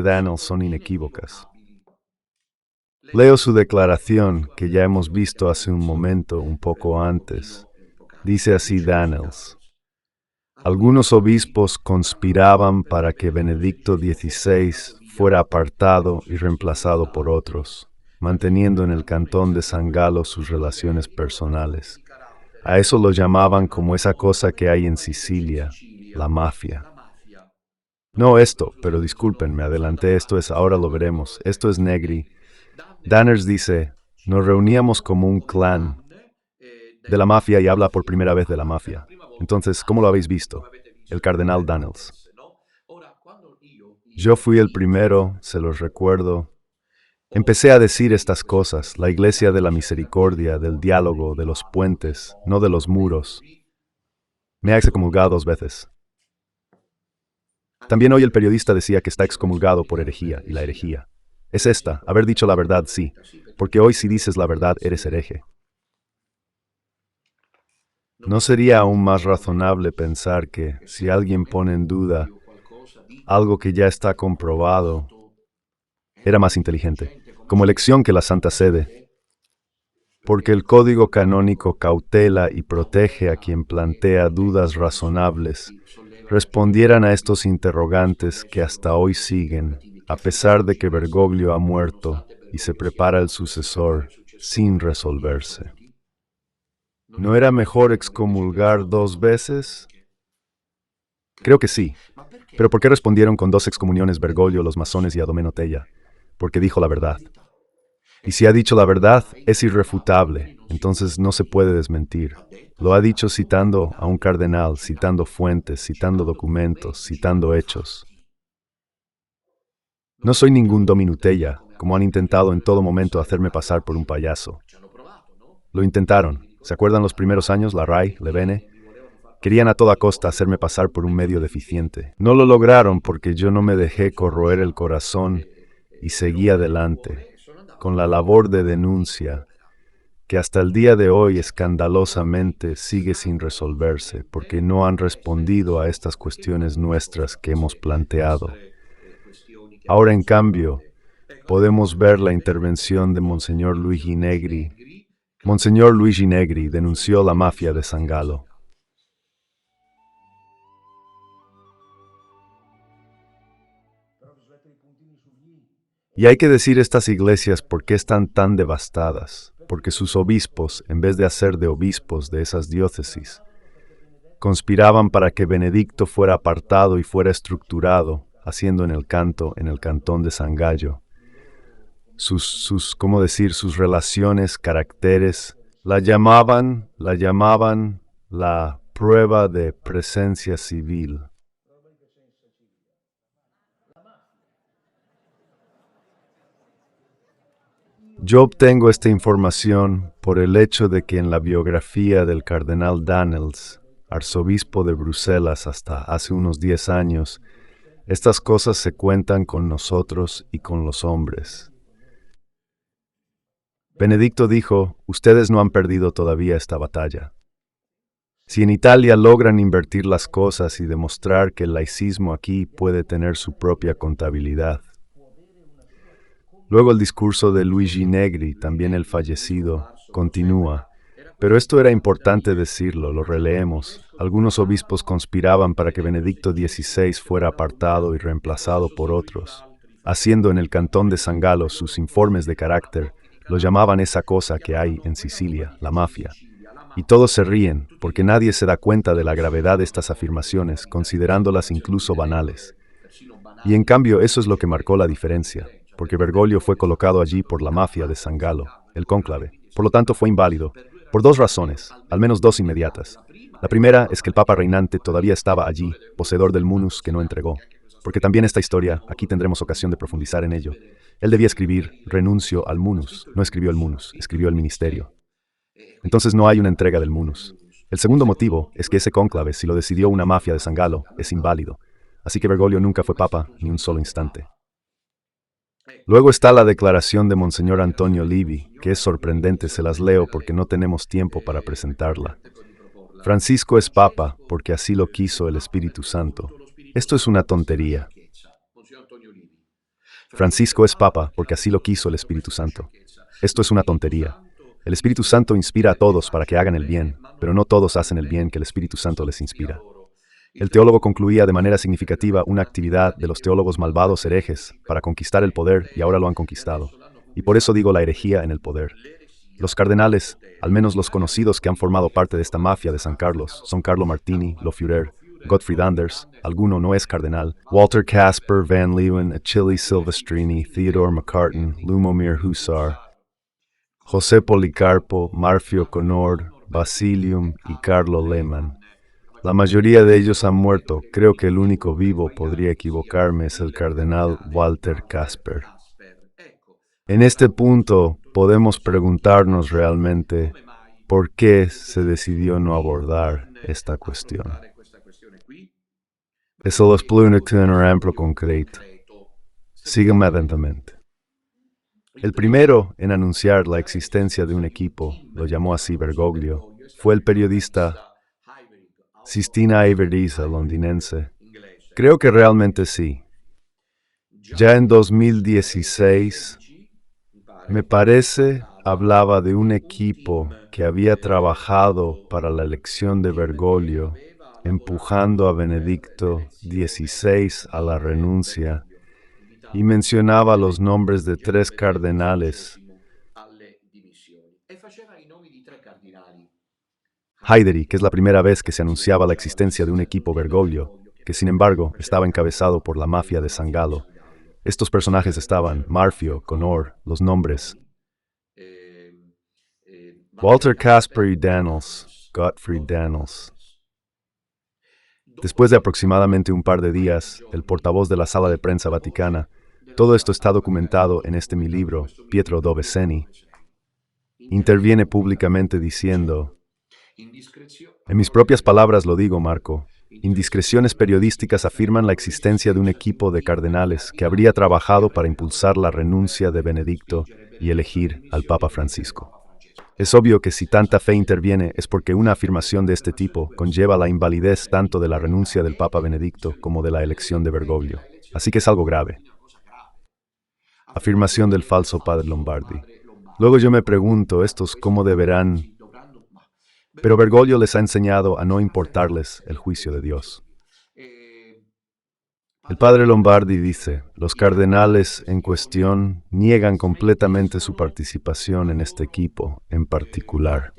Daniel son inequívocas. Leo su declaración, que ya hemos visto hace un momento, un poco antes. Dice así Daniels: algunos obispos conspiraban para que Benedicto XVI fuera apartado y reemplazado por otros, manteniendo en el cantón de San Galo sus relaciones personales. A eso lo llamaban como esa cosa que hay en Sicilia, la mafia. No esto, pero disculpen, me adelanté, esto es, ahora lo veremos, esto es Negri. Danners dice: Nos reuníamos como un clan de la mafia y habla por primera vez de la mafia. Entonces, ¿cómo lo habéis visto? El cardenal Daniels. Yo fui el primero, se los recuerdo. Empecé a decir estas cosas, la iglesia de la misericordia, del diálogo, de los puentes, no de los muros. Me ha excomulgado 2 veces. También hoy el periodista decía que está excomulgado por herejía, y la herejía es esta, haber dicho la verdad, sí, porque hoy si dices la verdad eres hereje. ¿No sería aún más razonable pensar que, si alguien pone en duda algo que ya está comprobado, era más inteligente, como elección que la Santa Sede? Porque el código canónico cautela y protege a quien plantea dudas razonables, respondieran a estos interrogantes que hasta hoy siguen, a pesar de que Bergoglio ha muerto y se prepara el sucesor, sin resolverse. ¿No era mejor excomulgar 2 veces? Creo que sí. Pero ¿por qué respondieron con 2 excomuniones Bergoglio, los masones y Adomeno Tella? Porque dijo la verdad. Y si ha dicho la verdad, es irrefutable, entonces no se puede desmentir. Lo ha dicho citando a un cardenal, citando fuentes, citando documentos, citando hechos. No soy ningún dominutella, como han intentado en todo momento hacerme pasar por un payaso. Lo intentaron. ¿Se acuerdan los primeros años, la RAI, Levene? Querían a toda costa hacerme pasar por un medio deficiente. No lo lograron porque yo no me dejé corroer el corazón y seguí adelante, con la labor de denuncia, que hasta el día de hoy escandalosamente sigue sin resolverse, porque no han respondido a estas cuestiones nuestras que hemos planteado. Ahora, en cambio, podemos ver la intervención de Monseñor Luigi Negri. Monseñor Luigi Negri denunció la mafia de San Galo. Y hay que decir estas iglesias por qué están tan devastadas, porque sus obispos, en vez de hacer de obispos de esas diócesis, conspiraban para que Benedicto fuera apartado y fuera estructurado, haciendo en el cantón de San Gallo. ¿Cómo decir? Sus relaciones, caracteres, la llamaban la prueba de presencia civil. Yo obtengo esta información por el hecho de que en la biografía del cardenal Daniels, arzobispo de Bruselas hasta hace unos 10 años, estas cosas se cuentan con nosotros y con los hombres. Benedicto dijo, ustedes no han perdido todavía esta batalla. Si en Italia logran invertir las cosas y demostrar que el laicismo aquí puede tener su propia contabilidad. Luego el discurso de Luigi Negri, también el fallecido, continúa. Pero esto era importante decirlo, lo releemos. Algunos obispos conspiraban para que Benedicto XVI fuera apartado y reemplazado por otros. Haciendo en el cantón de San Galo sus informes de carácter, lo llamaban esa cosa que hay en Sicilia, la mafia. Y todos se ríen, porque nadie se da cuenta de la gravedad de estas afirmaciones, considerándolas incluso banales. Y en cambio eso es lo que marcó la diferencia, porque Bergoglio fue colocado allí por la mafia de San Galo, el cónclave. Por lo tanto fue inválido, por 2 razones, al menos 2 inmediatas. La primera es que el Papa reinante todavía estaba allí, poseedor del munus que no entregó. Porque también esta historia, aquí tendremos ocasión de profundizar en ello. Él debía escribir, renuncio al munus. No escribió el munus, escribió el ministerio. Entonces no hay una entrega del munus. El segundo motivo es que ese cónclave, si lo decidió una mafia de San Galo, es inválido. Así que Bergoglio nunca fue papa ni un solo instante. Luego está la declaración de Monseñor Antonio Livi, que es sorprendente, se las leo porque no tenemos tiempo para presentarla. Francisco es papa porque así lo quiso el Espíritu Santo. Esto es una tontería. Francisco es papa porque así lo quiso el Espíritu Santo. Esto es una tontería. El Espíritu Santo inspira a todos para que hagan el bien, pero no todos hacen el bien que el Espíritu Santo les inspira. El teólogo concluía de manera significativa una actividad de los teólogos malvados herejes para conquistar el poder y ahora lo han conquistado. Y por eso digo la herejía en el poder. Los cardenales, al menos los conocidos que han formado parte de esta mafia de San Carlos, son Carlo Martini, Lo Führer, Gottfried Anders, alguno no es cardenal, Walter Casper, Van Leeuwen, Achille Silvestrini, Theodore McCartan, Lumomir Husar, José Policarpo, Marfio Conor, Basilium y Carlo Lehmann. La mayoría de ellos han muerto. Creo que el único vivo, podría equivocarme, es el cardenal Walter Casper. En este punto podemos preguntarnos realmente por qué se decidió no abordar esta cuestión. Eso lo explico en un ejemplo concreto. Sígueme atentamente. El primero en anunciar la existencia de un equipo, lo llamó así Bergoglio, fue el periodista Sistina Iveriza, londinense. Creo que realmente sí. Ya en 2016, me parece, hablaba de un equipo que había trabajado para la elección de Bergoglio, empujando a Benedicto XVI a la renuncia, y mencionaba los nombres de 3 cardenales. Haideri, que es la primera vez que se anunciaba la existencia de un equipo Bergoglio, que sin embargo estaba encabezado por la mafia de San Gallo. Estos personajes estaban Marfio, Conor, los nombres Walter Casper y Daniels, Gottfried Daniels. Después de aproximadamente un par de días, el portavoz de la Sala de Prensa Vaticana, todo esto está documentado en mi libro, Pietro Doveseni, interviene públicamente diciendo: en mis propias palabras lo digo, Marco, indiscreciones periodísticas afirman la existencia de un equipo de cardenales que habría trabajado para impulsar la renuncia de Benedicto y elegir al Papa Francisco. Es obvio que si tanta fe interviene es porque una afirmación de este tipo conlleva la invalidez tanto de la renuncia del Papa Benedicto como de la elección de Bergoglio. Así que es algo grave. Afirmación del falso padre Lombardi. Luego yo me pregunto, ¿estos cómo deberán? Pero Bergoglio les ha enseñado a no importarles el juicio de Dios. El padre Lombardi dice, los cardenales en cuestión niegan completamente su participación en este equipo en particular.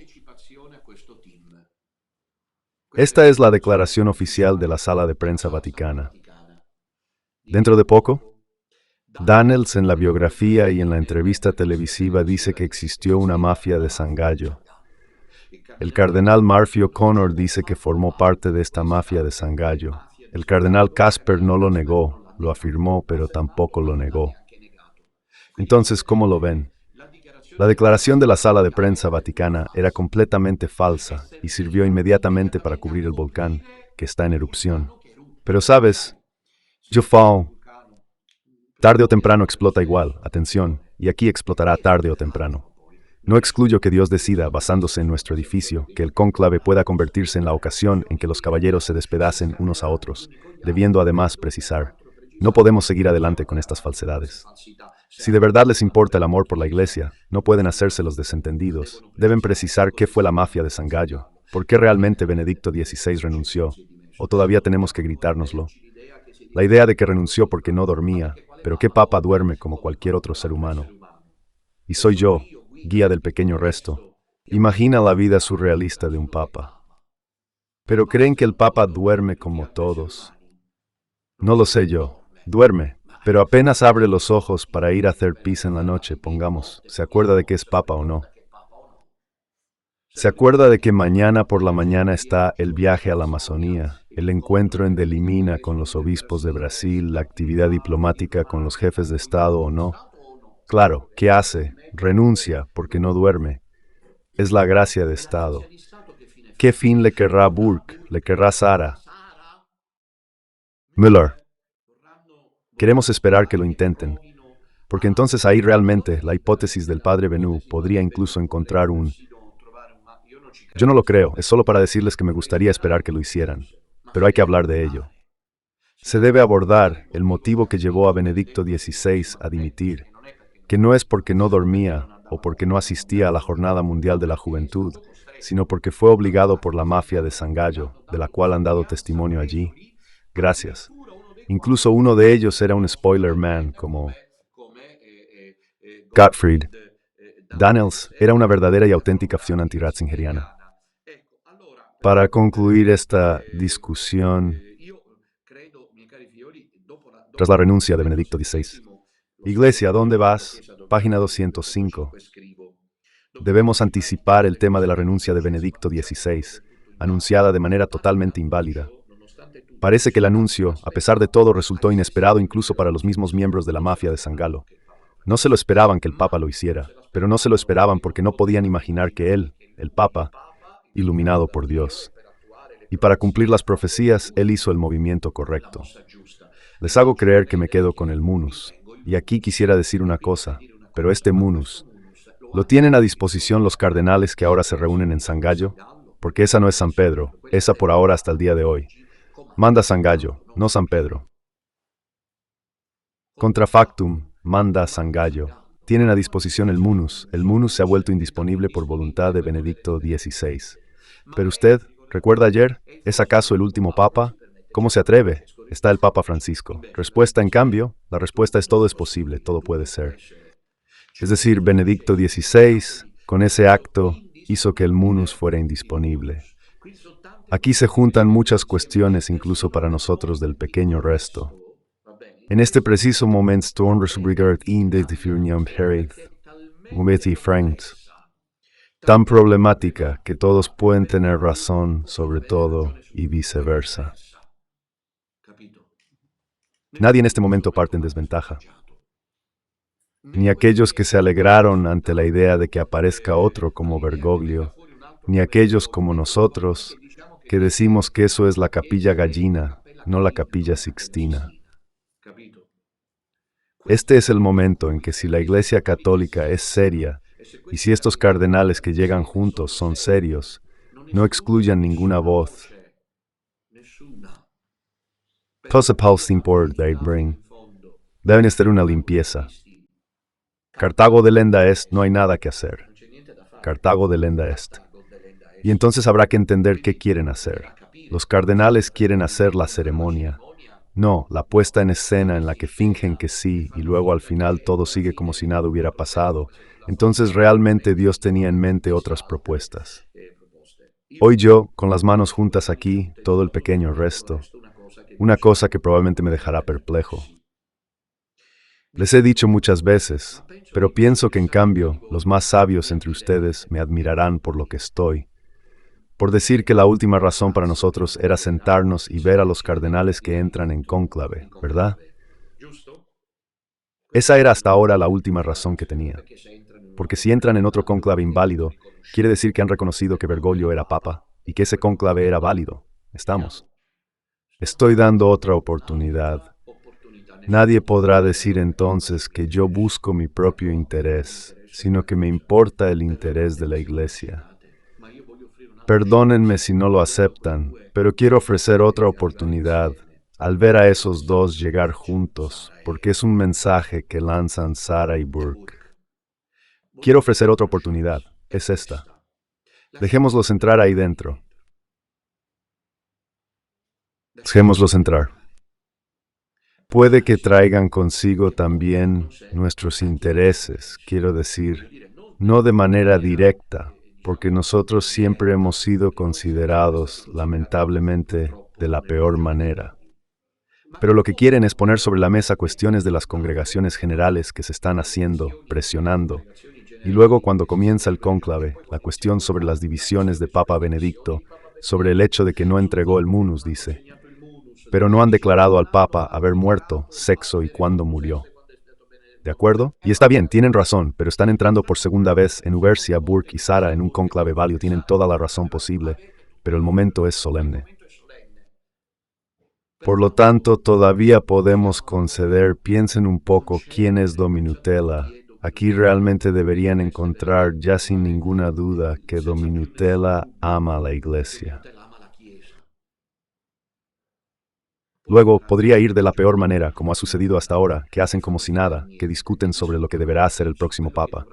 Esta es la declaración oficial de la Sala de Prensa Vaticana. Dentro de poco, Daniels en la biografía y en la entrevista televisiva dice que existió una mafia de San Gallo. El cardenal Marfio Conor dice que formó parte de esta mafia de San Gallo. El cardenal Casper no lo negó, lo afirmó, pero tampoco lo negó. Entonces, ¿cómo lo ven? La declaración de la Sala de Prensa Vaticana era completamente falsa y sirvió inmediatamente para cubrir el volcán, que está en erupción. Pero sabes, tarde o temprano explota igual, atención, y aquí explotará tarde o temprano. No excluyo que Dios decida, basándose en nuestro edificio, que el cónclave pueda convertirse en la ocasión en que los caballeros se despedacen unos a otros, debiendo además precisar, no podemos seguir adelante con estas falsedades. Si de verdad les importa el amor por la Iglesia, no pueden hacerse los desentendidos. Deben precisar qué fue la mafia de San Gallo, por qué realmente Benedicto XVI renunció, o todavía tenemos que gritárnoslo. La idea de que renunció porque no dormía, pero qué papa duerme como cualquier otro ser humano. Y soy yo, guía del pequeño resto. Imagina la vida surrealista de un papa. Pero creen que el papa duerme como todos. No lo sé yo. Duerme, pero apenas abre los ojos para ir a hacer pis en la noche, pongamos, se acuerda de que es papa o no. Se acuerda de que mañana por la mañana está el viaje a la Amazonía, el encuentro en Delimina con los obispos de Brasil, la actividad diplomática con los jefes de Estado o no. Claro, ¿qué hace? Renuncia porque no duerme. Es la gracia de Estado. ¿Qué fin le querrá Burke? ¿Le querrá Sara? Müller. Queremos esperar que lo intenten, porque entonces ahí realmente la hipótesis del padre Benú podría incluso encontrar un... Yo no lo creo, es solo para decirles que me gustaría esperar que lo hicieran, pero hay que hablar de ello. Se debe abordar el motivo que llevó a Benedicto XVI a dimitir, que no es porque no dormía o porque no asistía a la Jornada Mundial de la Juventud, sino porque fue obligado por la mafia de San Gallo, de la cual han dado testimonio allí. Gracias. Incluso uno de ellos era un spoiler man, como Gottfried. Daniels era una verdadera y auténtica opción anti-ratzingeriana. Para concluir esta discusión, tras la renuncia de Benedicto XVI. Iglesia, ¿dónde vas? Página 205. Debemos anticipar el tema de la renuncia de Benedicto XVI, anunciada de manera totalmente inválida. Parece que el anuncio, a pesar de todo, resultó inesperado incluso para los mismos miembros de la mafia de San Galo. No se lo esperaban que el Papa lo hiciera, pero no se lo esperaban porque no podían imaginar que él, el Papa, iluminado por Dios. Y para cumplir las profecías, él hizo el movimiento correcto. Les hago creer que me quedo con el munus. Y aquí quisiera decir una cosa, pero este munus, ¿lo tienen a disposición los cardenales que ahora se reúnen en San Gallo? Porque esa no es San Pedro, esa por ahora hasta el día de hoy. Manda San Gallo, no San Pedro. Contrafactum, manda San Gallo. Tienen a disposición el munus. El munus se ha vuelto indisponible por voluntad de Benedicto XVI. Pero usted, ¿recuerda ayer? ¿Es acaso el último papa? ¿Cómo se atreve? Está el Papa Francisco. Respuesta, en cambio, la respuesta es todo es posible, todo puede ser. Es decir, Benedicto XVI, con ese acto, hizo que el munus fuera indisponible. Aquí se juntan muchas cuestiones incluso para nosotros del pequeño resto. En este preciso momento, Stormers Brigard in the Differnium Herith, Betty Franks, tan problemática que todos pueden tener razón sobre todo y viceversa. Nadie en este momento parte en desventaja. Ni aquellos que se alegraron ante la idea de que aparezca otro como Bergoglio, ni aquellos como nosotros que decimos que eso es la Capilla Gallina, no la Capilla Sixtina. Este es el momento en que si la Iglesia Católica es seria, y si estos cardenales que llegan juntos son serios, no excluyan ninguna voz. Cosa Paulstin por bring. Deben estar una limpieza. Cartago delenda est, no hay nada que hacer. Cartago delenda est. Y entonces habrá que entender qué quieren hacer. Los cardenales quieren hacer la ceremonia. No, la puesta en escena en la que fingen que sí y luego al final todo sigue como si nada hubiera pasado. Entonces realmente Dios tenía en mente otras propuestas. Hoy yo, con las manos juntas aquí, todo el pequeño resto, una cosa que probablemente me dejará perplejo. Les he dicho muchas veces, pero pienso que en cambio los más sabios entre ustedes me admirarán por lo que estoy. Por decir que la última razón para nosotros era sentarnos y ver a los cardenales que entran en cónclave, ¿verdad? Esa era hasta ahora la última razón que tenía. Porque si entran en otro cónclave inválido, quiere decir que han reconocido que Bergoglio era papa y que ese cónclave era válido. ¿Estamos? Estoy dando otra oportunidad. Nadie podrá decir entonces que yo busco mi propio interés, sino que me importa el interés de la Iglesia. Perdónenme si no lo aceptan, pero quiero ofrecer otra oportunidad al ver a esos dos llegar juntos, porque es un mensaje que lanzan Sarah y Burke. Quiero ofrecer otra oportunidad, es esta. Dejémoslos entrar ahí dentro. Dejémoslos entrar. Puede que traigan consigo también nuestros intereses, quiero decir, no de manera directa, porque nosotros siempre hemos sido considerados, lamentablemente, de la peor manera. Pero lo que quieren es poner sobre la mesa cuestiones de las congregaciones generales que se están haciendo, presionando, y luego cuando comienza el cónclave, la cuestión sobre las divisiones de Papa Benedicto, sobre el hecho de que no entregó el munus, dice, pero no han declarado al Papa haber muerto, sexo y cuándo murió. ¿De acuerdo? Y está bien, tienen razón, pero están entrando por segunda vez en Ubersia, Burke y Sara en un cónclave válido, tienen toda la razón posible, pero el momento es solemne. Por lo tanto, todavía podemos conceder, piensen un poco quién es Dominutella. Aquí realmente deberían encontrar ya sin ninguna duda que Dominutella ama a la Iglesia. Luego, podría ir de la peor manera, como ha sucedido hasta ahora, que hacen como si nada, que discuten sobre lo que deberá hacer el próximo Papa.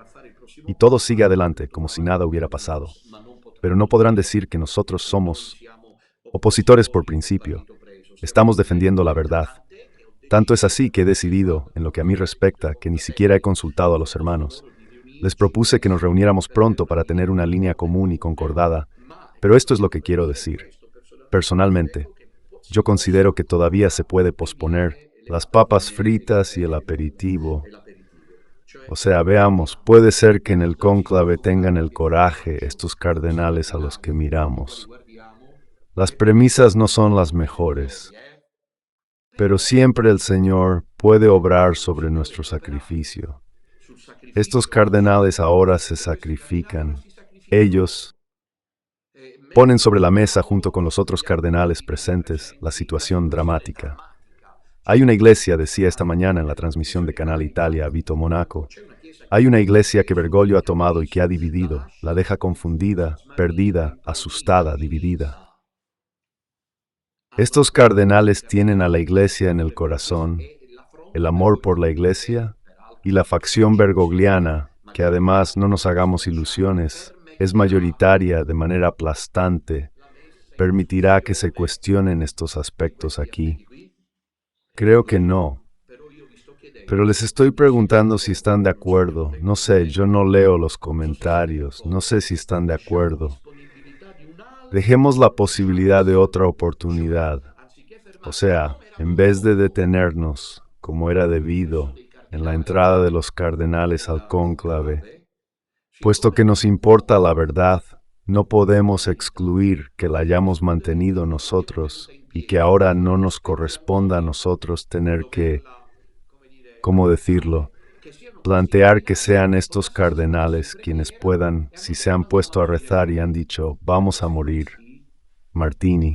Y todo sigue adelante, como si nada hubiera pasado. Pero no podrán decir que nosotros somos opositores por principio. Estamos defendiendo la verdad. Tanto es así que he decidido, en lo que a mí respecta, que ni siquiera he consultado a los hermanos. Les propuse que nos reuniéramos pronto para tener una línea común y concordada, pero esto es lo que quiero decir. Personalmente, yo considero que todavía se puede posponer las papas fritas y el aperitivo. O sea, veamos, puede ser que en el cónclave tengan el coraje estos cardenales a los que miramos. Las premisas no son las mejores, pero siempre el Señor puede obrar sobre nuestro sacrificio. Estos cardenales ahora se sacrifican. Ellos ponen sobre la mesa junto con los otros cardenales presentes la situación dramática. Hay una iglesia, decía esta mañana en la transmisión de Canal Italia a Vito Monaco, hay una iglesia que Bergoglio ha tomado y que ha dividido, la deja confundida, perdida, asustada, dividida. Estos cardenales tienen a la iglesia en el corazón, el amor por la iglesia y la facción bergogliana, que además, no nos hagamos ilusiones, es mayoritaria de manera aplastante, permitirá que se cuestionen estos aspectos aquí. Creo que no. Pero les estoy preguntando si están de acuerdo. No sé, yo no leo los comentarios. No sé si están de acuerdo. Dejemos la posibilidad de otra oportunidad. O sea, en vez de detenernos, como era debido, en la entrada de los cardenales al cónclave, puesto que nos importa la verdad, no podemos excluir que la hayamos mantenido nosotros y que ahora no nos corresponda a nosotros tener que, ¿cómo decirlo?, plantear que sean estos cardenales quienes puedan, si se han puesto a rezar y han dicho, vamos a morir, Martini.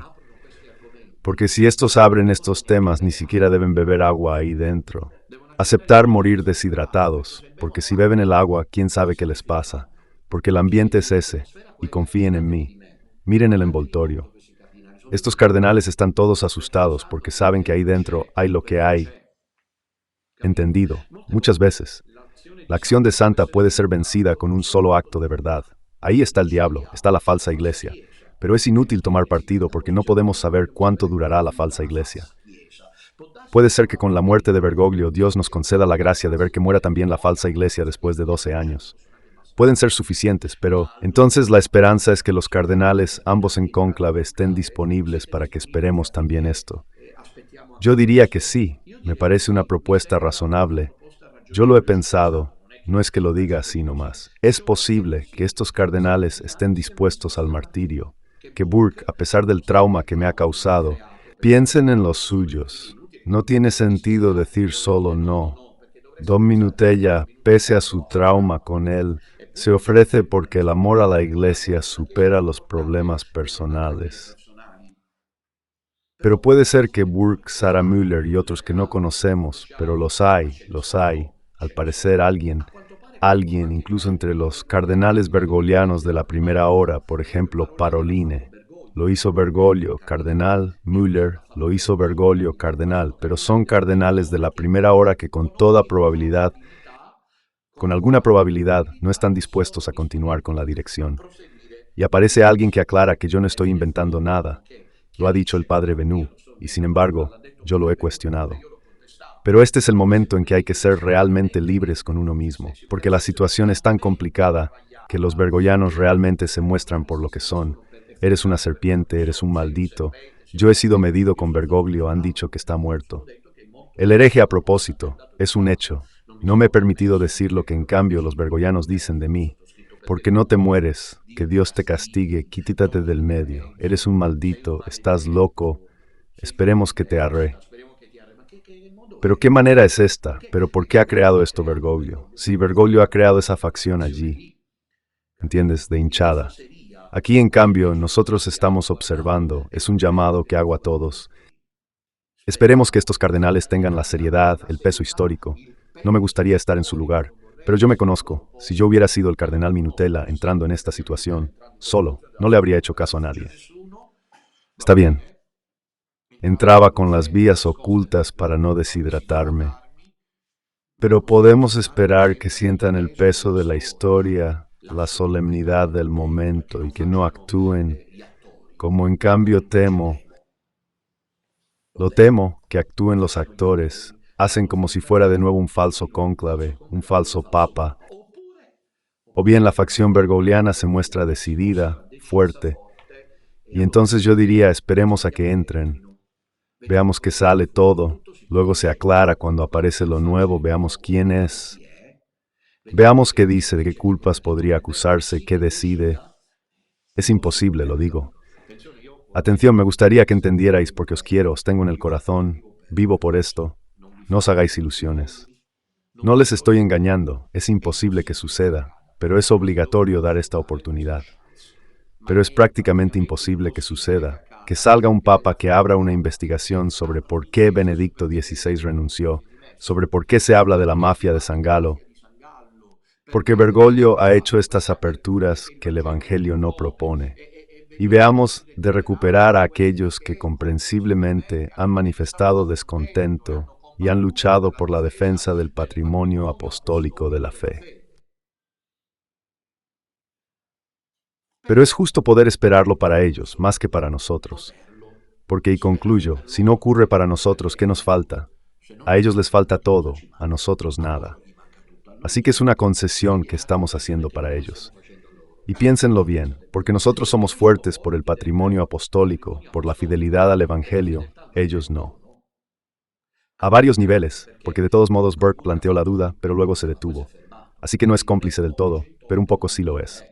Porque si estos abren estos temas, ni siquiera deben beber agua ahí dentro. Aceptar morir deshidratados, porque si beben el agua, quién sabe qué les pasa. Porque el ambiente es ese, y confíen en mí. Miren el envoltorio. Estos cardenales están todos asustados porque saben que ahí dentro hay lo que hay. Entendido, muchas veces. La acción de Santa puede ser vencida con un solo acto de verdad. Ahí está el diablo, está la falsa iglesia. Pero es inútil tomar partido porque no podemos saber cuánto durará la falsa iglesia. Puede ser que con la muerte de Bergoglio Dios nos conceda la gracia de ver que muera también la falsa iglesia después de 12 años. Pueden ser suficientes, pero entonces la esperanza es que los cardenales, ambos en cónclave, estén disponibles para que esperemos también esto. Yo diría que sí, me parece una propuesta razonable. Yo lo he pensado, no es que lo diga así nomás. Es posible que estos cardenales estén dispuestos al martirio, que Burke, a pesar del trauma que me ha causado, piensen en los suyos. No tiene sentido decir solo no. Don Minutella, pese a su trauma con él, se ofrece porque el amor a la iglesia supera los problemas personales. Pero puede ser que Burke, Sarah Müller y otros que no conocemos, pero los hay, al parecer alguien, incluso entre los cardenales bergoglianos de la primera hora, por ejemplo, Paroline. Lo hizo Bergoglio, cardenal, Müller, lo hizo Bergoglio, cardenal, pero son cardenales de la primera hora que con toda probabilidad, con alguna probabilidad, no están dispuestos a continuar con la dirección. Y aparece alguien que aclara que yo no estoy inventando nada. Lo ha dicho el padre Benú, y sin embargo, yo lo he cuestionado. Pero este es el momento en que hay que ser realmente libres con uno mismo, porque la situación es tan complicada que los bergoglianos realmente se muestran por lo que son. Eres una serpiente, eres un maldito. Yo he sido medido con Bergoglio, han dicho que está muerto. El hereje a propósito, es un hecho. No me he permitido decir lo que en cambio los bergoglianos dicen de mí. Porque no te mueres, que Dios te castigue, quítate del medio. Eres un maldito, estás loco, esperemos que te arre. Pero ¿qué manera es esta? ¿Pero por qué ha creado esto Bergoglio? Sí, Bergoglio ha creado esa facción allí, ¿entiendes? De hinchada. Aquí, en cambio, nosotros estamos observando, es un llamado que hago a todos. Esperemos que estos cardenales tengan la seriedad, el peso histórico. No me gustaría estar en su lugar, pero yo me conozco. Si yo hubiera sido el cardenal Minutella entrando en esta situación, solo, no le habría hecho caso a nadie. Está bien. Entraba con las vías ocultas para no deshidratarme. Pero podemos esperar que sientan el peso de la historia, la solemnidad del momento y que no actúen, como en cambio temo. Lo temo que actúen los actores, hacen como si fuera de nuevo un falso cónclave, un falso papa. O bien la facción bergogliana se muestra decidida, fuerte, y entonces yo diría, esperemos a que entren. Veamos que sale todo, luego se aclara cuando aparece lo nuevo, veamos quién es. Veamos qué dice, de qué culpas podría acusarse, qué decide. Es imposible, lo digo. Atención, me gustaría que entendierais porque os quiero, os tengo en el corazón, vivo por esto. No os hagáis ilusiones. No les estoy engañando, es imposible que suceda, pero es obligatorio dar esta oportunidad. Pero es prácticamente imposible que suceda, que salga un papa que abra una investigación sobre por qué Benedicto XVI renunció, sobre por qué se habla de la mafia de San Galo, porque Bergoglio ha hecho estas aperturas que el Evangelio no propone. Y veamos de recuperar a aquellos que comprensiblemente han manifestado descontento y han luchado por la defensa del patrimonio apostólico de la fe. Pero es justo poder esperarlo para ellos, más que para nosotros. Porque, y concluyo, si no ocurre para nosotros, ¿qué nos falta? A ellos les falta todo, a nosotros nada. Así que es una concesión que estamos haciendo para ellos. Y piénsenlo bien, porque nosotros somos fuertes por el patrimonio apostólico, por la fidelidad al Evangelio, ellos no. A varios niveles, porque de todos modos Burke planteó la duda, pero luego se detuvo. Así que no es cómplice del todo, pero un poco sí lo es.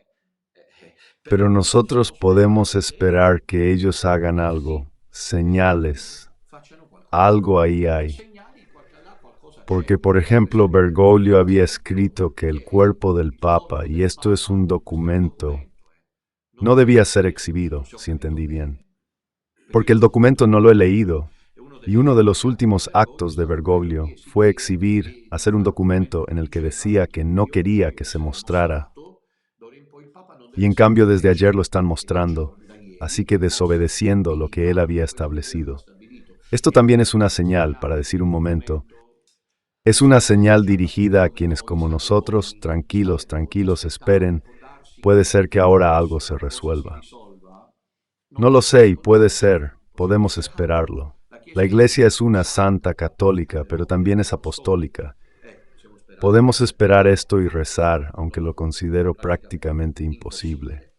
Pero nosotros podemos esperar que ellos hagan algo, señales, algo ahí hay. Porque, por ejemplo, Bergoglio había escrito que el cuerpo del Papa, y esto es un documento, no debía ser exhibido, si entendí bien. Porque el documento no lo he leído, y uno de los últimos actos de Bergoglio fue exhibir, hacer un documento en el que decía que no quería que se mostrara. Y en cambio desde ayer lo están mostrando, así que desobedeciendo lo que él había establecido. Esto también es una señal, para decir un momento, es una señal dirigida a quienes como nosotros, tranquilos, tranquilos, esperen, puede ser que ahora algo se resuelva. No lo sé y puede ser, podemos esperarlo. La Iglesia es una santa católica, pero también es apostólica. Podemos esperar esto y rezar, aunque lo considero prácticamente imposible.